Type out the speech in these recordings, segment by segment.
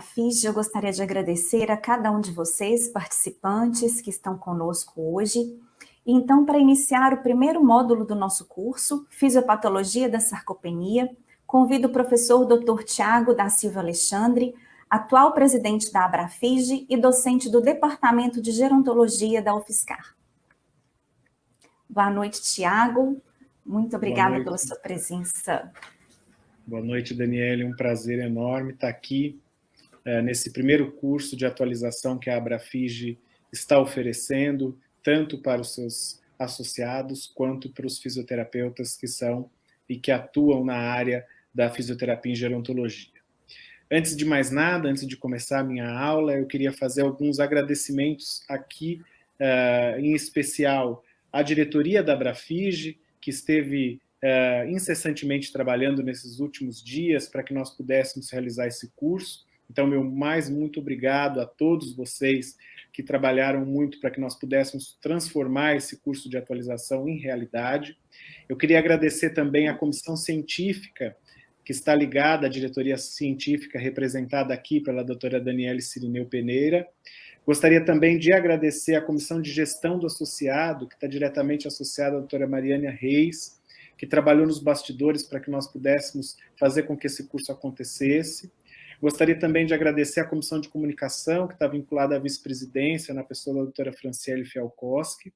FIJ, eu gostaria de agradecer a cada um de vocês, participantes que estão conosco hoje. Então, para iniciar o primeiro módulo do nosso curso, Fisiopatologia da Sarcopenia, convido o professor Dr. Tiago da Silva Alexandre, atual presidente da ABRAFIJ e docente do Departamento de Gerontologia da UFSCar. Boa noite, Tiago. Muito obrigada pela sua presença. Boa noite, Daniele. Um prazer enorme estar aqui nesse primeiro curso de atualização que a ABRAFIJ está oferecendo, tanto para os seus associados, quanto para os fisioterapeutas que são e que atuam na área da fisioterapia em gerontologia. Antes de mais nada, antes de começar a minha aula, eu queria fazer alguns agradecimentos aqui, em especial à diretoria da ABRAFIJ, que esteve incessantemente trabalhando nesses últimos dias para que nós pudéssemos realizar esse curso. Então, muito obrigado a todos vocês que trabalharam muito para que nós pudéssemos transformar esse curso de atualização em realidade. Eu queria agradecer também à comissão científica, que está ligada à diretoria científica, representada aqui pela doutora Daniele Cirineu Peneira. Gostaria também de agradecer à comissão de gestão do associado, que está diretamente associada à doutora Mariana Reis, que trabalhou nos bastidores para que nós pudéssemos fazer com que esse curso acontecesse. Gostaria também de agradecer à Comissão de Comunicação, que está vinculada à vice-presidência, na pessoa da doutora Franciele Fialkowski,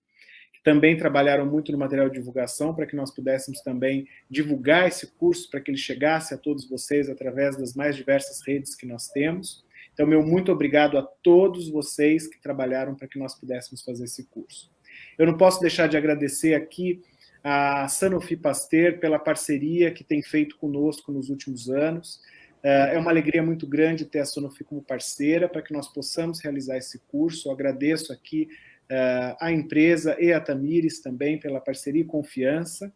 que também trabalharam muito no material de divulgação, para que nós pudéssemos também divulgar esse curso, para que ele chegasse a todos vocês através das mais diversas redes que nós temos. Então, muito obrigado a todos vocês que trabalharam para que nós pudéssemos fazer esse curso. Eu não posso deixar de agradecer aqui a Sanofi Pasteur pela parceria que tem feito conosco nos últimos anos. É uma alegria muito grande ter a Sanofi como parceira para que nós possamos realizar esse curso. Eu agradeço aqui à empresa e à Tamires também pela parceria e confiança.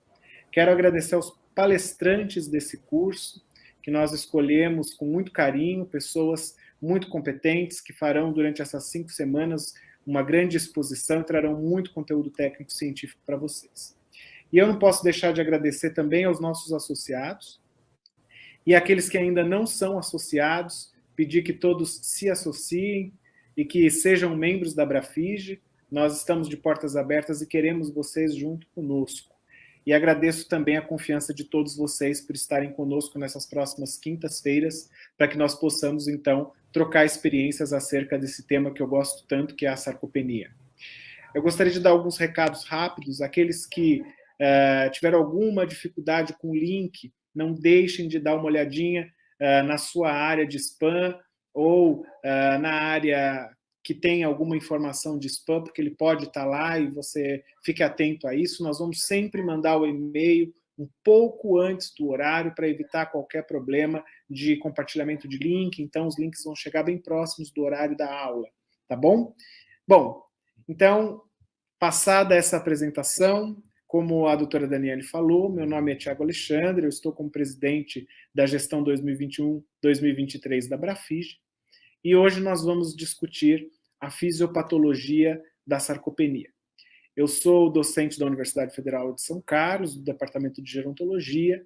Quero agradecer aos palestrantes desse curso, que nós escolhemos com muito carinho, pessoas muito competentes que farão durante essas 5 semanas uma grande exposição e trarão muito conteúdo técnico-científico para vocês. E eu não posso deixar de agradecer também aos nossos associados, e aqueles que ainda não são associados, pedir que todos se associem e que sejam membros da ABRAFIJ. Nós estamos de portas abertas e queremos vocês junto conosco. E agradeço também a confiança de todos vocês por estarem conosco nessas próximas quintas-feiras, para que nós possamos, então, trocar experiências acerca desse tema que eu gosto tanto, que é a sarcopenia. Eu gostaria de dar alguns recados rápidos. Aqueles que tiveram alguma dificuldade com o link, não deixem de dar uma olhadinha na sua área de spam ou na área que tem alguma informação de spam, porque ele pode estar lá e você fique atento a isso. Nós vamos sempre mandar o e-mail um pouco antes do horário para evitar qualquer problema de compartilhamento de link. Então, os links vão chegar bem próximos do horário da aula, tá bom? Bom, então, passada essa apresentação, como a doutora Daniele falou, meu nome é Tiago Alexandre, eu estou como presidente da gestão 2021-2023 da ABRAFIJ, e hoje nós vamos discutir a fisiopatologia da sarcopenia. Eu sou docente da Universidade Federal de São Carlos, do Departamento de Gerontologia,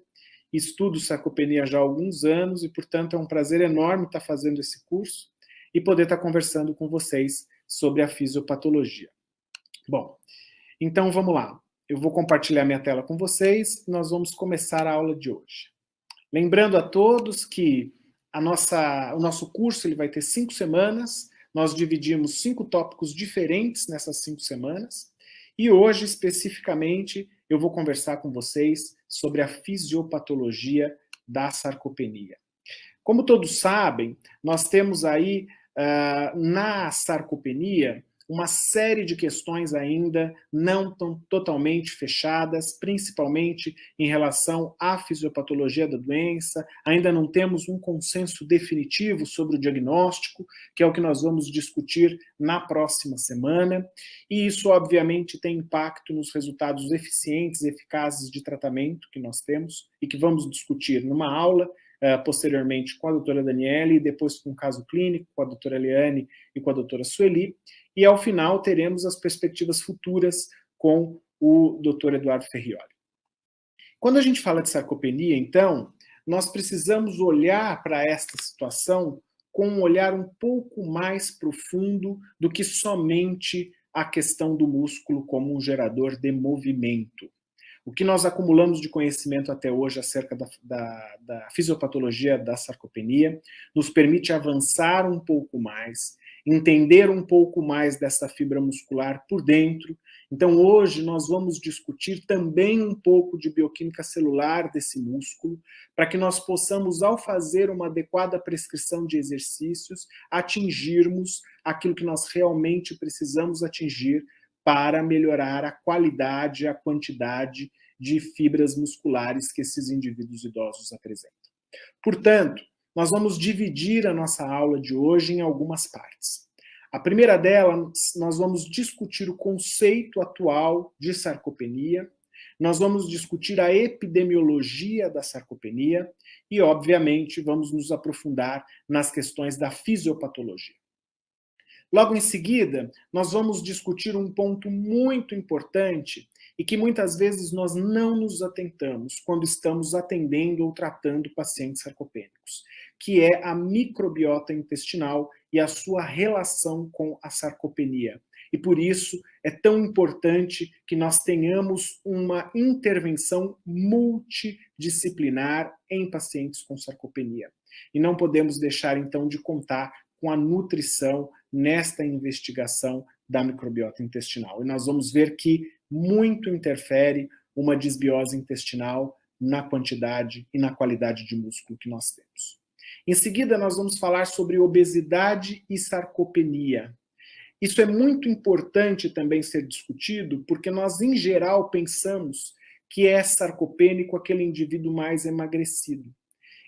estudo sarcopenia já há alguns anos e, portanto, é um prazer enorme estar fazendo esse curso e poder estar conversando com vocês sobre a fisiopatologia. Bom, então vamos lá. Eu vou compartilhar minha tela com vocês e nós vamos começar a aula de hoje. Lembrando a todos que o nosso curso ele vai ter 5 semanas, nós dividimos 5 tópicos diferentes nessas 5 semanas, e hoje, especificamente, eu vou conversar com vocês sobre a fisiopatologia da sarcopenia. Como todos sabem, nós temos aí, na sarcopenia, uma série de questões ainda não tão totalmente fechadas, principalmente em relação à fisiopatologia da doença. Ainda não temos um consenso definitivo sobre o diagnóstico, que é o que nós vamos discutir na próxima semana. E isso, obviamente, tem impacto nos resultados eficientes e eficazes de tratamento que nós temos e que vamos discutir numa aula, posteriormente com a doutora Daniele, e depois com o caso clínico, com a doutora Eliane e com a doutora Sueli. E, ao final, teremos as perspectivas futuras com o Dr. Eduardo Ferrioli. Quando a gente fala de sarcopenia, então, nós precisamos olhar para esta situação com um olhar um pouco mais profundo do que somente a questão do músculo como um gerador de movimento. O que nós acumulamos de conhecimento até hoje acerca da fisiopatologia da sarcopenia nos permite avançar um pouco mais, entender um pouco mais dessa fibra muscular por dentro. Então, hoje, nós vamos discutir também um pouco de bioquímica celular desse músculo, para que nós possamos, ao fazer uma adequada prescrição de exercícios, atingirmos aquilo que nós realmente precisamos atingir para melhorar a qualidade, a quantidade de fibras musculares que esses indivíduos idosos apresentam. Portanto, nós vamos dividir a nossa aula de hoje em algumas partes. A primeira delas, nós vamos discutir o conceito atual de sarcopenia, nós vamos discutir a epidemiologia da sarcopenia e, obviamente, vamos nos aprofundar nas questões da fisiopatologia. Logo em seguida, nós vamos discutir um ponto muito importante e que muitas vezes nós não nos atentamos quando estamos atendendo ou tratando pacientes sarcopênicos, que é a microbiota intestinal e a sua relação com a sarcopenia. E por isso é tão importante que nós tenhamos uma intervenção multidisciplinar em pacientes com sarcopenia. E não podemos deixar, então, de contar com a nutrição nesta investigação da microbiota intestinal. E nós vamos ver que muito interfere uma disbiose intestinal na quantidade e na qualidade de músculo que nós temos. Em seguida, nós vamos falar sobre obesidade e sarcopenia. Isso é muito importante também ser discutido, porque nós, em geral, pensamos que é sarcopênico aquele indivíduo mais emagrecido.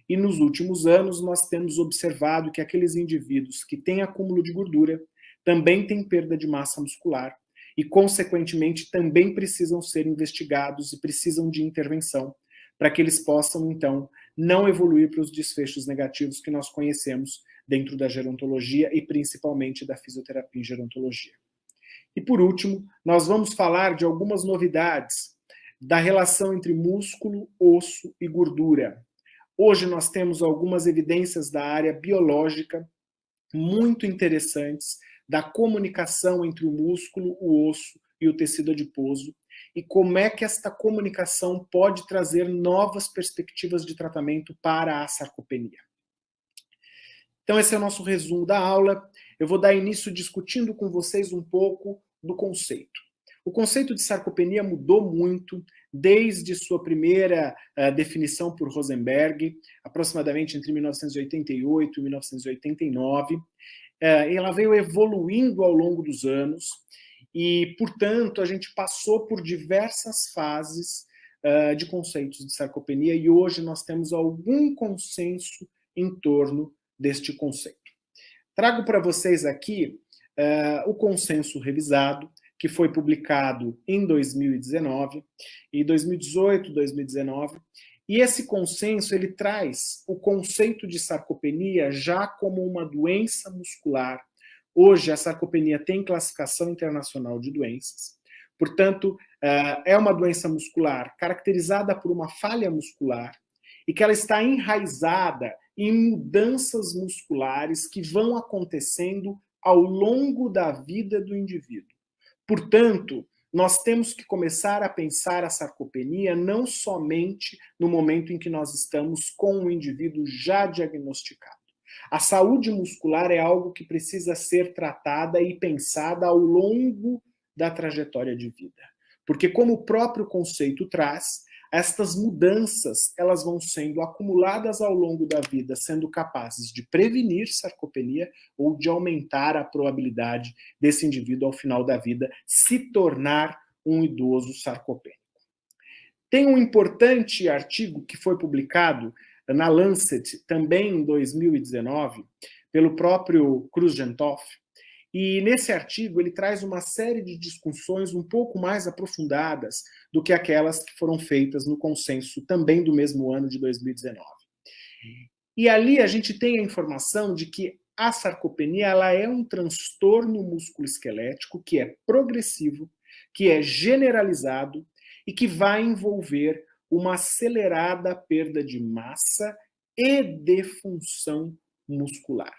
E nos últimos anos nós temos observado que aqueles indivíduos que têm acúmulo de gordura também têm perda de massa muscular e, consequentemente, também precisam ser investigados e precisam de intervenção para que eles possam, então, não evoluir para os desfechos negativos que nós conhecemos dentro da gerontologia e principalmente da fisioterapia em gerontologia. E, por último, nós vamos falar de algumas novidades da relação entre músculo, osso e gordura. Hoje nós temos algumas evidências da área biológica muito interessantes da comunicação entre o músculo, o osso e o tecido adiposo e como é que esta comunicação pode trazer novas perspectivas de tratamento para a sarcopenia. Então esse é o nosso resumo da aula. Eu vou dar início discutindo com vocês um pouco do conceito. O conceito de sarcopenia mudou muito desde sua primeira definição por Rosenberg, aproximadamente entre 1988 e 1989. Ela veio evoluindo ao longo dos anos e, portanto, a gente passou por diversas fases de conceitos de sarcopenia e hoje nós temos algum consenso em torno deste conceito. Trago para vocês aqui o consenso revisado, que foi publicado em 2019, e 2018, 2019, e esse consenso ele traz o conceito de sarcopenia já como uma doença muscular. Hoje a sarcopenia tem classificação internacional de doenças, portanto é uma doença muscular caracterizada por uma falha muscular e que ela está enraizada em mudanças musculares que vão acontecendo ao longo da vida do indivíduo. Portanto, nós temos que começar a pensar a sarcopenia não somente no momento em que nós estamos com o indivíduo já diagnosticado. A saúde muscular é algo que precisa ser tratada e pensada ao longo da trajetória de vida. Porque, como o próprio conceito traz, estas mudanças elas vão sendo acumuladas ao longo da vida, sendo capazes de prevenir sarcopenia ou de aumentar a probabilidade desse indivíduo, ao final da vida, se tornar um idoso sarcopênico. Tem um importante artigo que foi publicado na Lancet, também em 2019, pelo próprio Krusgentov, e nesse artigo ele traz uma série de discussões um pouco mais aprofundadas do que aquelas que foram feitas no consenso também do mesmo ano de 2019. E ali a gente tem a informação de que a sarcopenia ela é um transtorno musculoesquelético que é progressivo, que é generalizado e que vai envolver uma acelerada perda de massa e de função muscular.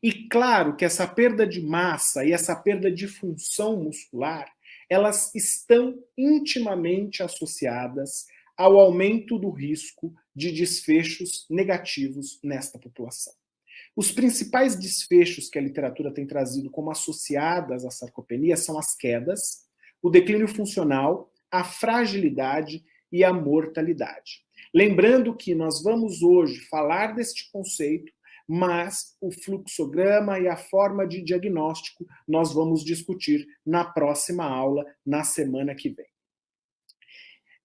E claro que essa perda de massa e essa perda de função muscular, elas estão intimamente associadas ao aumento do risco de desfechos negativos nesta população. Os principais desfechos que a literatura tem trazido como associadas à sarcopenia são as quedas, o declínio funcional, a fragilidade e a mortalidade. Lembrando que nós vamos hoje falar deste conceito, mas o fluxograma e a forma de diagnóstico nós vamos discutir na próxima aula, na semana que vem.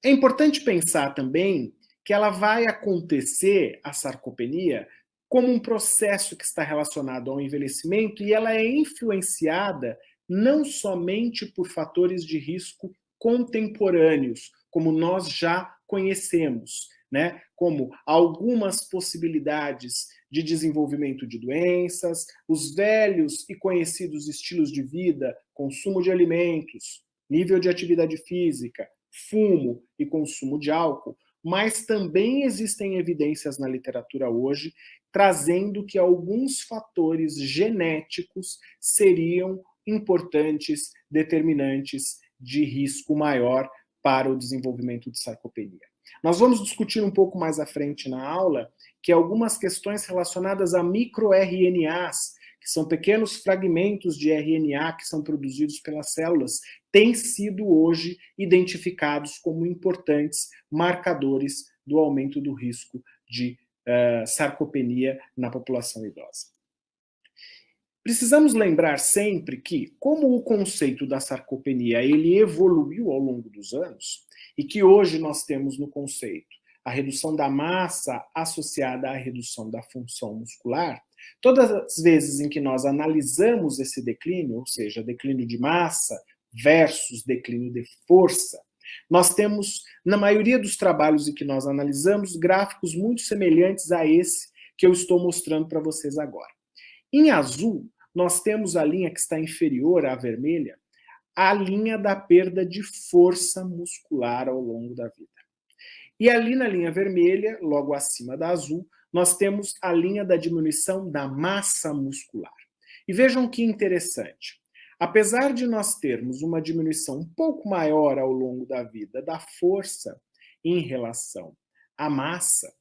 É importante pensar também que ela vai acontecer, a sarcopenia, como um processo que está relacionado ao envelhecimento e ela é influenciada não somente por fatores de risco contemporâneos, como nós já conhecemos, né? Como algumas possibilidades de desenvolvimento de doenças, os velhos e conhecidos estilos de vida, consumo de alimentos, nível de atividade física, fumo e consumo de álcool, mas também existem evidências na literatura hoje trazendo que alguns fatores genéticos seriam importantes, determinantes de risco maior para o desenvolvimento de sarcopenia. Nós vamos discutir um pouco mais à frente na aula que algumas questões relacionadas a microRNAs, que são pequenos fragmentos de RNA que são produzidos pelas células, têm sido hoje identificados como importantes marcadores do aumento do risco de sarcopenia na população idosa. Precisamos lembrar sempre que, como o conceito da sarcopenia ele evoluiu ao longo dos anos, e que hoje nós temos no conceito a redução da massa associada à redução da função muscular, todas as vezes em que nós analisamos esse declínio, ou seja, declínio de massa versus declínio de força, nós temos, na maioria dos trabalhos em que nós analisamos, gráficos muito semelhantes a esse que eu estou mostrando para vocês agora. Em azul, nós temos a linha que está inferior à vermelha, a linha da perda de força muscular ao longo da vida. E ali na linha vermelha, logo acima da azul, nós temos a linha da diminuição da massa muscular. E vejam que interessante. Apesar de nós termos uma diminuição um pouco maior ao longo da vida da força em relação à massa,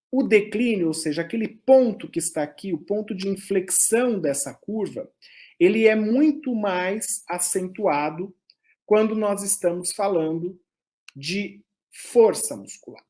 o declínio, ou seja, aquele ponto que está aqui, o ponto de inflexão dessa curva, ele é muito mais acentuado quando nós estamos falando de força muscular.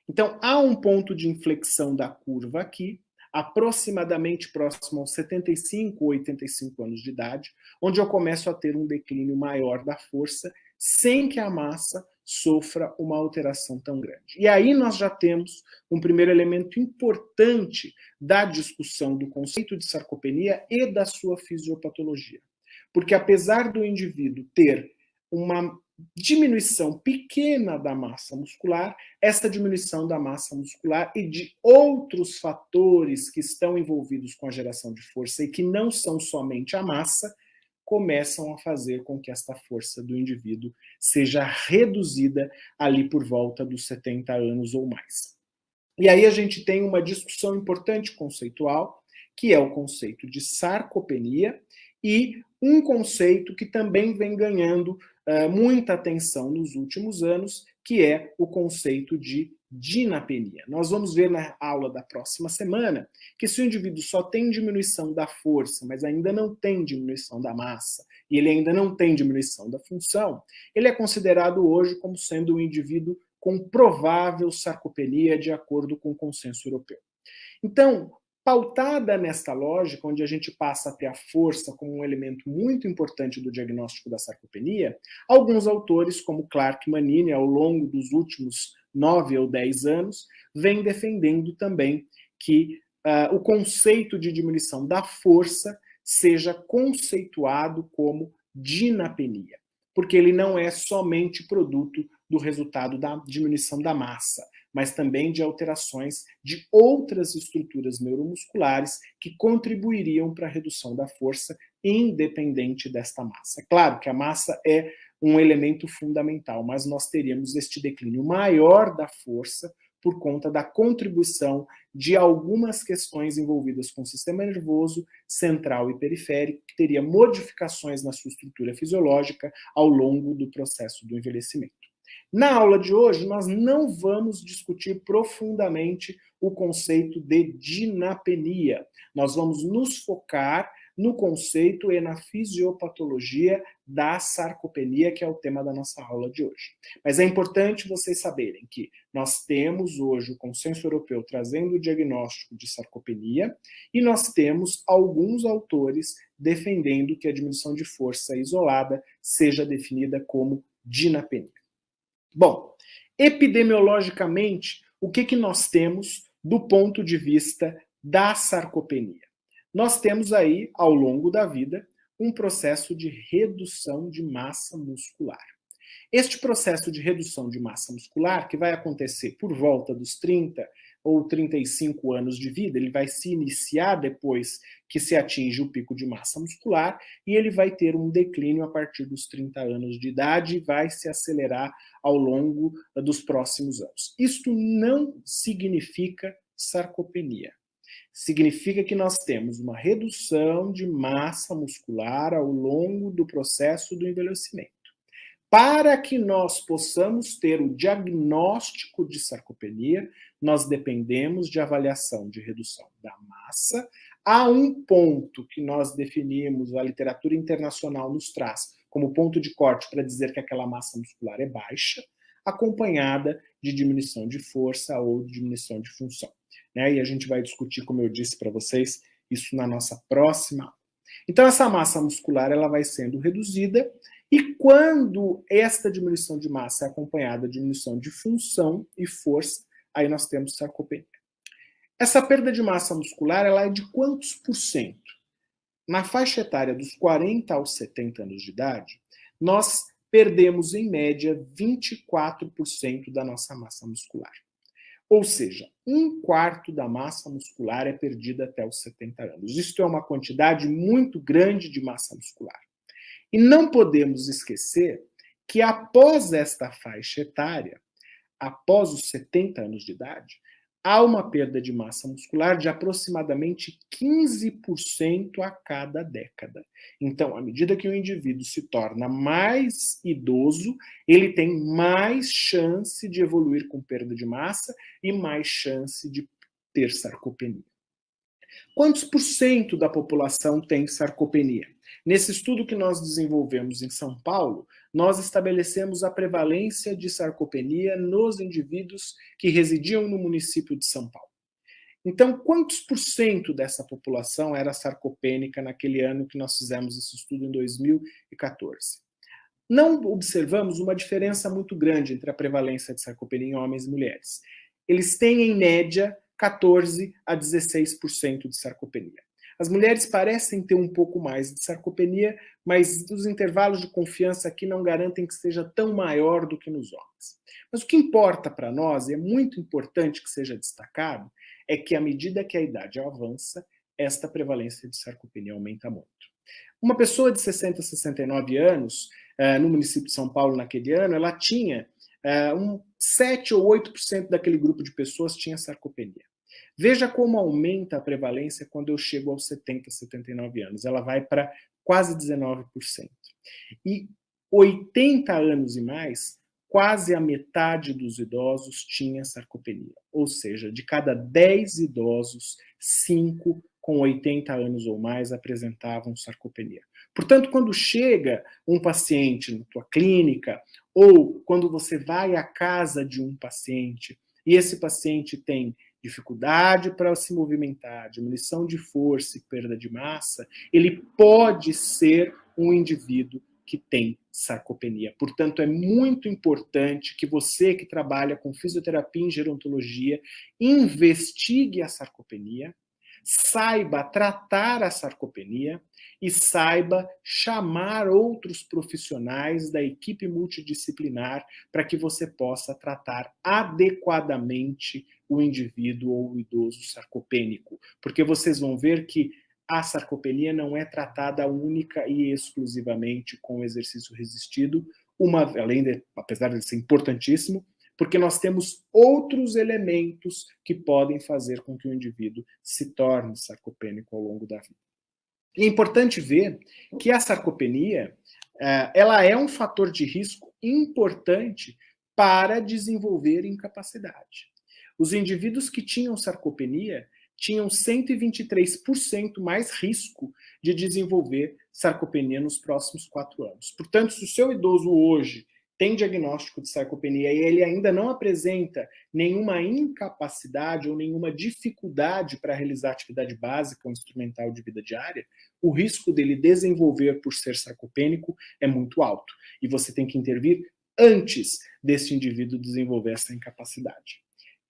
Então, há um ponto de inflexão da curva aqui, aproximadamente próximo aos 75 ou 85 anos de idade, onde eu começo a ter um declínio maior da força, sem que a massa sofra uma alteração tão grande. E aí nós já temos um primeiro elemento importante da discussão do conceito de sarcopenia e da sua fisiopatologia. Porque apesar do indivíduo ter uma diminuição pequena da massa muscular, essa diminuição da massa muscular e de outros fatores que estão envolvidos com a geração de força e que não são somente a massa, começam a fazer com que esta força do indivíduo seja reduzida ali por volta dos 70 anos ou mais. E aí a gente tem uma discussão importante conceitual, que é o conceito de sarcopenia, e um conceito que também vem ganhando muita atenção nos últimos anos, que é o conceito de dinapenia. Nós vamos ver na aula da próxima semana que se o indivíduo só tem diminuição da força, mas ainda não tem diminuição da massa, e ele ainda não tem diminuição da função, ele é considerado hoje como sendo um indivíduo com provável sarcopenia de acordo com o consenso europeu. Então, pautada nesta lógica, onde a gente passa a ter a força como um elemento muito importante do diagnóstico da sarcopenia, alguns autores, como Clark e Manini, ao longo dos últimos 9 ou 10 anos, vêm defendendo também que o conceito de diminuição da força seja conceituado como dinapenia, porque ele não é somente produto do resultado da diminuição da massa, mas também de alterações de outras estruturas neuromusculares que contribuiriam para a redução da força, independente desta massa. Claro que a massa é um elemento fundamental, mas nós teríamos este declínio maior da força por conta da contribuição de algumas questões envolvidas com o sistema nervoso central e periférico, que teria modificações na sua estrutura fisiológica ao longo do processo do envelhecimento. Na aula de hoje, nós não vamos discutir profundamente o conceito de dinapenia. Nós vamos nos focar no conceito e na fisiopatologia da sarcopenia, que é o tema da nossa aula de hoje. Mas é importante vocês saberem que nós temos hoje o consenso europeu trazendo o diagnóstico de sarcopenia e nós temos alguns autores defendendo que a diminuição de força isolada seja definida como dinapenia. Bom, epidemiologicamente, o que nós temos do ponto de vista da sarcopenia? Nós temos aí, ao longo da vida, um processo de redução de massa muscular. Este processo de redução de massa muscular, que vai acontecer por volta dos 30 ou 35 anos de vida, ele vai se iniciar depois que se atinge o pico de massa muscular e ele vai ter um declínio a partir dos 30 anos de idade e vai se acelerar ao longo dos próximos anos. Isto não significa sarcopenia. Significa que nós temos uma redução de massa muscular ao longo do processo do envelhecimento. Para que nós possamos ter o diagnóstico de sarcopenia, nós dependemos de avaliação de redução da massa a um ponto que nós definimos, a literatura internacional nos traz como ponto de corte para dizer que aquela massa muscular é baixa, acompanhada de diminuição de força ou diminuição de função. E a gente vai discutir, como eu disse para vocês, isso na nossa próxima aula. Então, essa massa muscular ela vai sendo reduzida e quando esta diminuição de massa é acompanhada de diminuição de função e força, aí nós temos sarcopenia. Essa perda de massa muscular ela é de quantos por cento? Na faixa etária dos 40 aos 70 anos de idade, nós perdemos, em média, 24% da nossa massa muscular. Ou seja, 1/4 da massa muscular é perdida até os 70 anos. Isto é uma quantidade muito grande de massa muscular. E não podemos esquecer que após esta faixa etária, após os 70 anos de idade, há uma perda de massa muscular de aproximadamente 15% a cada década. Então, à medida que o indivíduo se torna mais idoso, ele tem mais chance de evoluir com perda de massa e mais chance de ter sarcopenia. Quantos por cento da população tem sarcopenia? Nesse estudo que nós desenvolvemos em São Paulo, nós estabelecemos a prevalência de sarcopenia nos indivíduos que residiam no município de São Paulo. Então, quantos por cento dessa população era sarcopênica naquele ano que nós fizemos esse estudo em 2014? Não observamos uma diferença muito grande entre a prevalência de sarcopenia em homens e mulheres. Eles têm, em média, 14 a 16% de sarcopenia. As mulheres parecem ter um pouco mais de sarcopenia, mas os intervalos de confiança aqui não garantem que seja tão maior do que nos homens. Mas o que importa para nós, e é muito importante que seja destacado, é que à medida que a idade avança, esta prevalência de sarcopenia aumenta muito. Uma pessoa de 60 a 69 anos, no município de São Paulo naquele ano, ela tinha 7 ou 8% daquele grupo de pessoas tinha sarcopenia. Veja como aumenta a prevalência quando eu chego aos 70, 79 anos. Ela vai para quase 19%. E 80 anos e mais, quase a metade dos idosos tinha sarcopenia. Ou seja, de cada 10 idosos, 5 com 80 anos ou mais apresentavam sarcopenia. Portanto, quando chega um paciente na tua clínica, ou quando você vai à casa de um paciente, e esse paciente tem dificuldade para se movimentar, diminuição de força e perda de massa, ele pode ser um indivíduo que tem sarcopenia. Portanto, é muito importante que você que trabalha com fisioterapia em gerontologia investigue a sarcopenia, saiba tratar a sarcopenia e saiba chamar outros profissionais da equipe multidisciplinar para que você possa tratar adequadamente o indivíduo ou o idoso sarcopênico. Porque vocês vão ver que a sarcopenia não é tratada única e exclusivamente com o exercício resistido, apesar de ser importantíssimo, porque nós temos outros elementos que podem fazer com que o indivíduo se torne sarcopênico ao longo da vida. E é importante ver que a sarcopenia, ela é um fator de risco importante para desenvolver incapacidade. Os indivíduos que tinham sarcopenia tinham 123% mais risco de desenvolver sarcopenia nos próximos 4 anos. Portanto, se o seu idoso hoje tem diagnóstico de sarcopenia e ele ainda não apresenta nenhuma incapacidade ou nenhuma dificuldade para realizar atividade básica ou instrumental de vida diária, o risco dele desenvolver por ser sarcopênico é muito alto. E você tem que intervir antes desse indivíduo desenvolver essa incapacidade.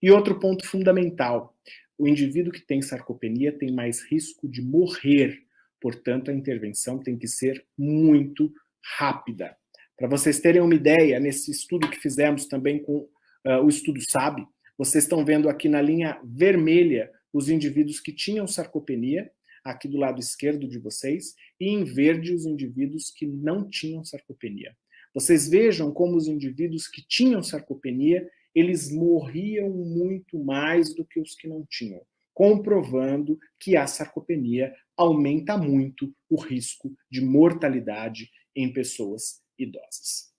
E outro ponto fundamental, o indivíduo que tem sarcopenia tem mais risco de morrer, portanto a intervenção tem que ser muito rápida. Para vocês terem uma ideia, nesse estudo que fizemos também com o estudo SAB, vocês estão vendo aqui na linha vermelha os indivíduos que tinham sarcopenia, aqui do lado esquerdo de vocês, e em verde os indivíduos que não tinham sarcopenia. Vocês vejam como os indivíduos que tinham sarcopenia, eles morriam muito mais do que os que não tinham, comprovando que a sarcopenia aumenta muito o risco de mortalidade em pessoas idosas.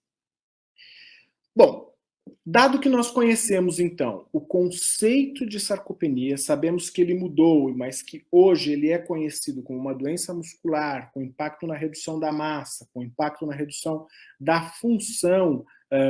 Bom, dado que nós conhecemos, então, o conceito de sarcopenia, sabemos que ele mudou, mas que hoje ele é conhecido como uma doença muscular, com impacto na redução da massa, com impacto na redução da função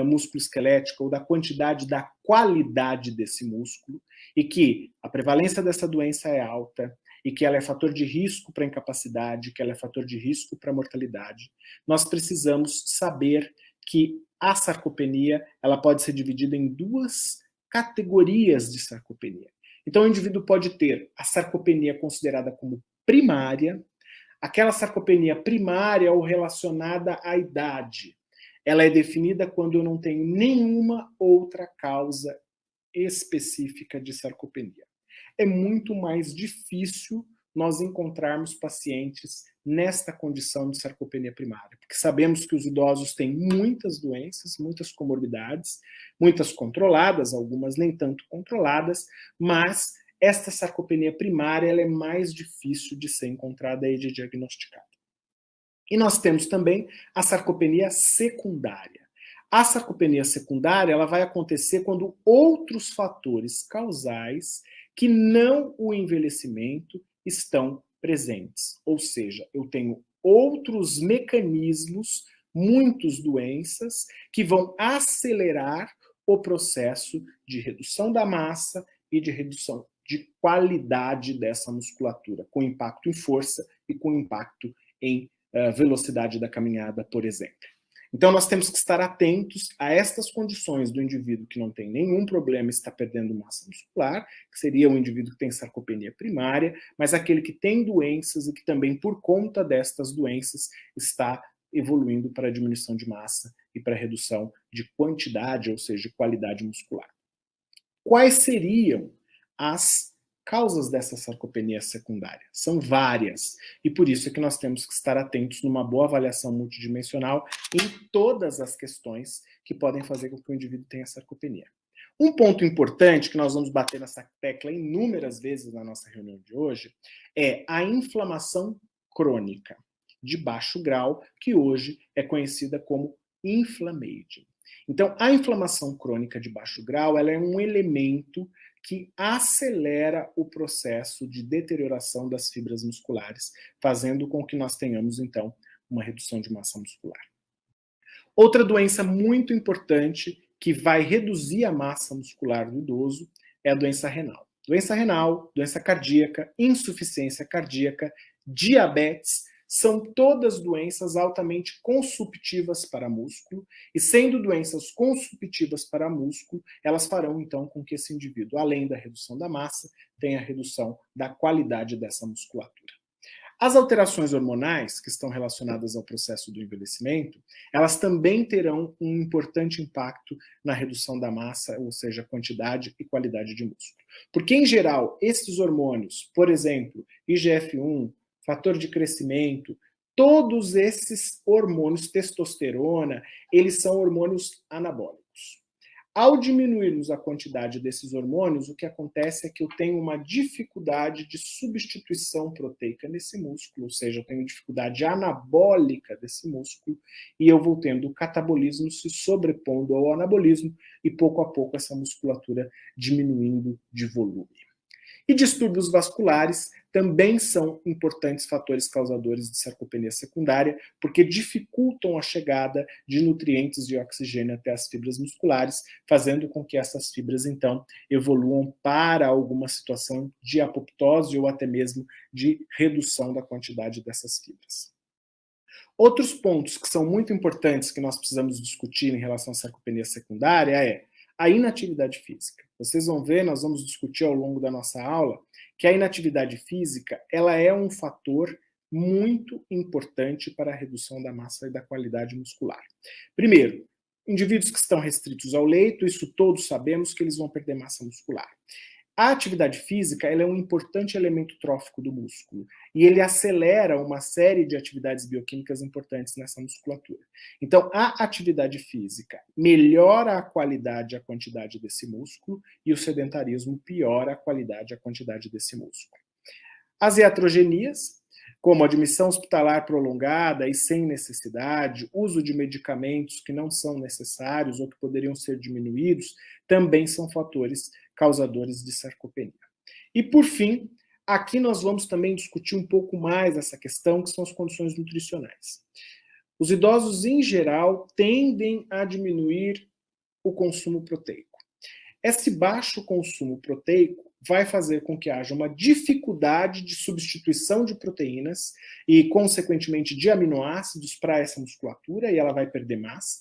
musculoesquelética ou da quantidade, da qualidade desse músculo, e que a prevalência dessa doença é alta, e que ela é fator de risco para incapacidade, que ela é fator de risco para mortalidade, nós precisamos saber que a sarcopenia ela pode ser dividida em 2 categorias de sarcopenia. Então, o indivíduo pode ter a sarcopenia considerada como primária, aquela sarcopenia primária ou relacionada à idade. Ela é definida quando eu não tenho nenhuma outra causa específica de sarcopenia. É muito mais difícil nós encontrarmos pacientes nesta condição de sarcopenia primária, porque sabemos que os idosos têm muitas doenças, muitas comorbidades, muitas controladas, algumas nem tanto controladas, mas esta sarcopenia primária ela é mais difícil de ser encontrada e de diagnosticada. E nós temos também a sarcopenia secundária. A sarcopenia secundária ela vai acontecer quando outros fatores causais que não o envelhecimento estão presentes. Ou seja, eu tenho outros mecanismos, muitas doenças, que vão acelerar o processo de redução da massa e de redução de qualidade dessa musculatura, com impacto em força e com impacto em velocidade da caminhada, por exemplo. Então, nós temos que estar atentos a estas condições do indivíduo que não tem nenhum problema e está perdendo massa muscular, que seria o indivíduo que tem sarcopenia primária, mas aquele que tem doenças e que também, por conta destas doenças, está evoluindo para a diminuição de massa e para a redução de quantidade, ou seja, de qualidade muscular. Quais seriam as causas dessa sarcopenia secundária? São várias, e por isso é que nós temos que estar atentos numa boa avaliação multidimensional em todas as questões que podem fazer com que o indivíduo tenha sarcopenia. Um ponto importante, que nós vamos bater nessa tecla inúmeras vezes na nossa reunião de hoje, é a inflamação crônica de baixo grau, que hoje é conhecida como inflammaging. Então, a inflamação crônica de baixo grau ela é um elemento que acelera o processo de deterioração das fibras musculares, fazendo com que nós tenhamos, então, uma redução de massa muscular. Outra doença muito importante que vai reduzir a massa muscular do idoso é a doença renal. Doença renal, doença cardíaca, insuficiência cardíaca, diabetes, são todas doenças altamente consumptivas para músculo, e sendo doenças consumptivas para músculo, elas farão então com que esse indivíduo, além da redução da massa, tenha a redução da qualidade dessa musculatura. As alterações hormonais, que estão relacionadas ao processo do envelhecimento, elas também terão um importante impacto na redução da massa, ou seja, quantidade e qualidade de músculo. Porque, em geral, esses hormônios, por exemplo, IGF-1, fator de crescimento, todos esses hormônios, testosterona, eles são hormônios anabólicos. Ao diminuirmos a quantidade desses hormônios, o que acontece é que eu tenho uma dificuldade de substituição proteica nesse músculo, ou seja, eu tenho dificuldade anabólica desse músculo, e eu vou tendo o catabolismo se sobrepondo ao anabolismo, e pouco a pouco essa musculatura diminuindo de volume. E distúrbios vasculares também são importantes fatores causadores de sarcopenia secundária, porque dificultam a chegada de nutrientes e oxigênio até as fibras musculares, fazendo com que essas fibras, então, evoluam para alguma situação de apoptose ou até mesmo de redução da quantidade dessas fibras. Outros pontos que são muito importantes que nós precisamos discutir em relação à sarcopenia secundária é a inatividade física. Vocês vão ver, nós vamos discutir ao longo da nossa aula, que a inatividade física ela é um fator muito importante para a redução da massa e da qualidade muscular. Primeiro, indivíduos que estão restritos ao leito, isso todos sabemos que eles vão perder massa muscular. A atividade física ela é um importante elemento trófico do músculo e ele acelera uma série de atividades bioquímicas importantes nessa musculatura. Então, a atividade física melhora a qualidade e a quantidade desse músculo e o sedentarismo piora a qualidade e a quantidade desse músculo. As iatrogenias, como admissão hospitalar prolongada e sem necessidade, uso de medicamentos que não são necessários ou que poderiam ser diminuídos, também são fatores causadores de sarcopenia. E, por fim, aqui nós vamos também discutir um pouco mais essa questão, que são as condições nutricionais. Os idosos, em geral, tendem a diminuir o consumo proteico. Esse baixo consumo proteico vai fazer com que haja uma dificuldade de substituição de proteínas e, consequentemente, de aminoácidos para essa musculatura, e ela vai perder massa.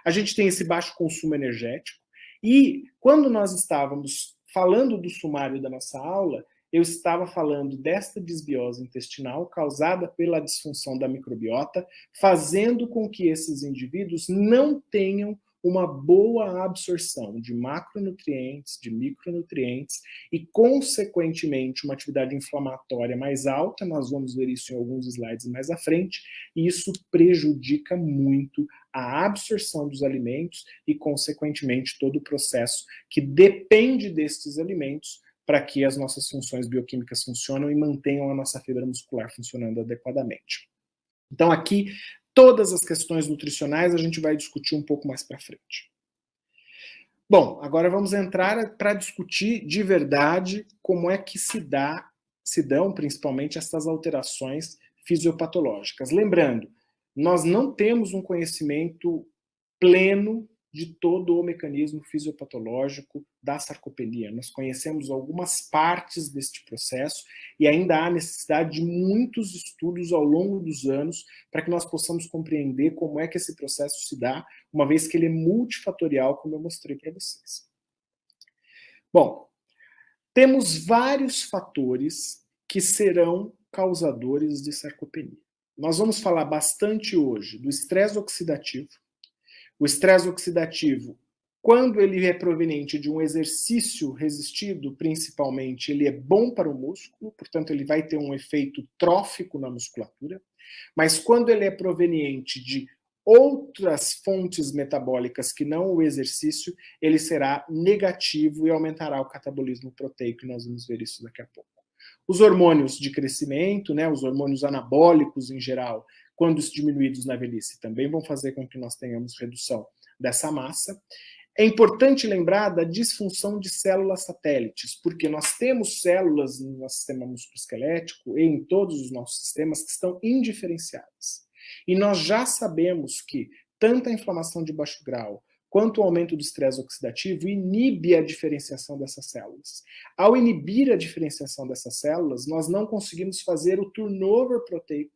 A gente tem esse baixo consumo energético. E quando nós estávamos falando do sumário da nossa aula, eu estava falando desta desbiose intestinal causada pela disfunção da microbiota, fazendo com que esses indivíduos não tenham uma boa absorção de macronutrientes, de micronutrientes e, consequentemente, uma atividade inflamatória mais alta. Nós vamos ver isso em alguns slides mais à frente, e isso prejudica muito a absorção dos alimentos e, consequentemente, todo o processo que depende destes alimentos para que as nossas funções bioquímicas funcionem e mantenham a nossa fibra muscular funcionando adequadamente. Então, aqui, todas as questões nutricionais a gente vai discutir um pouco mais para frente. Bom, agora vamos entrar para discutir de verdade como é que se dão principalmente essas alterações fisiopatológicas. Lembrando, nós não temos um conhecimento pleno de todo o mecanismo fisiopatológico da sarcopenia. Nós conhecemos algumas partes deste processo e ainda há necessidade de muitos estudos ao longo dos anos para que nós possamos compreender como é que esse processo se dá, uma vez que ele é multifatorial, como eu mostrei para vocês. Bom, temos vários fatores que serão causadores de sarcopenia. Nós vamos falar bastante hoje do estresse oxidativo. O estresse oxidativo, quando ele é proveniente de um exercício resistido, principalmente, ele é bom para o músculo, portanto, ele vai ter um efeito trófico na musculatura, mas quando ele é proveniente de outras fontes metabólicas que não o exercício, ele será negativo e aumentará o catabolismo proteico, e nós vamos ver isso daqui a pouco. Os hormônios de crescimento, né, os hormônios anabólicos em geral, quando diminuídos na velhice, também vão fazer com que nós tenhamos redução dessa massa. É importante lembrar da disfunção de células satélites, porque nós temos células no nosso sistema musculoesquelético e em todos os nossos sistemas que estão indiferenciadas. E nós já sabemos que tanto a inflamação de baixo grau quanto o aumento do estresse oxidativo inibe a diferenciação dessas células. Ao inibir a diferenciação dessas células, nós não conseguimos fazer o turnover proteico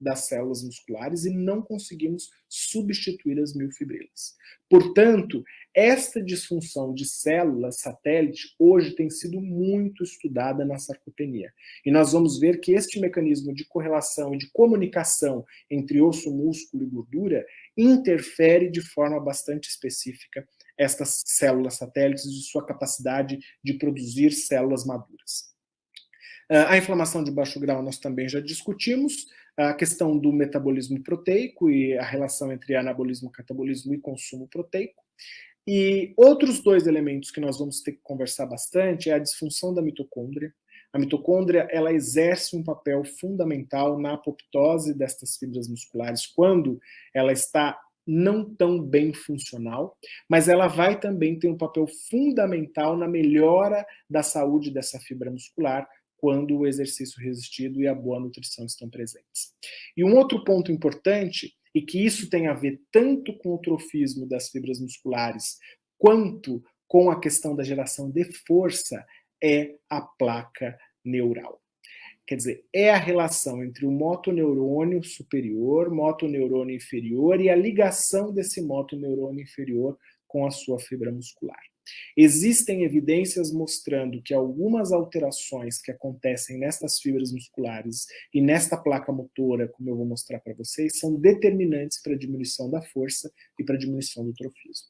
das células musculares e não conseguimos substituir as miofibrilas. Portanto, esta disfunção de células satélite hoje tem sido muito estudada na sarcopenia. E nós vamos ver que este mecanismo de correlação e de comunicação entre osso, músculo e gordura interfere de forma bastante específica estas células satélites e sua capacidade de produzir células maduras. A inflamação de baixo grau nós também já discutimos, a questão do metabolismo proteico e a relação entre anabolismo, catabolismo e consumo proteico. E outros dois elementos que nós vamos ter que conversar bastante é a disfunção da mitocôndria. A mitocôndria, ela exerce um papel fundamental na apoptose destas fibras musculares quando ela está não tão bem funcional, mas ela vai também ter um papel fundamental na melhora da saúde dessa fibra muscular quando o exercício resistido e a boa nutrição estão presentes. E um outro ponto importante, e que isso tem a ver tanto com o trofismo das fibras musculares, quanto com a questão da geração de força, é a placa neural. Quer dizer, é a relação entre o motoneurônio superior, motoneurônio inferior e a ligação desse motoneurônio inferior com a sua fibra muscular. Existem evidências mostrando que algumas alterações que acontecem nestas fibras musculares e nesta placa motora, como eu vou mostrar para vocês, são determinantes para a diminuição da força e para a diminuição do trofismo.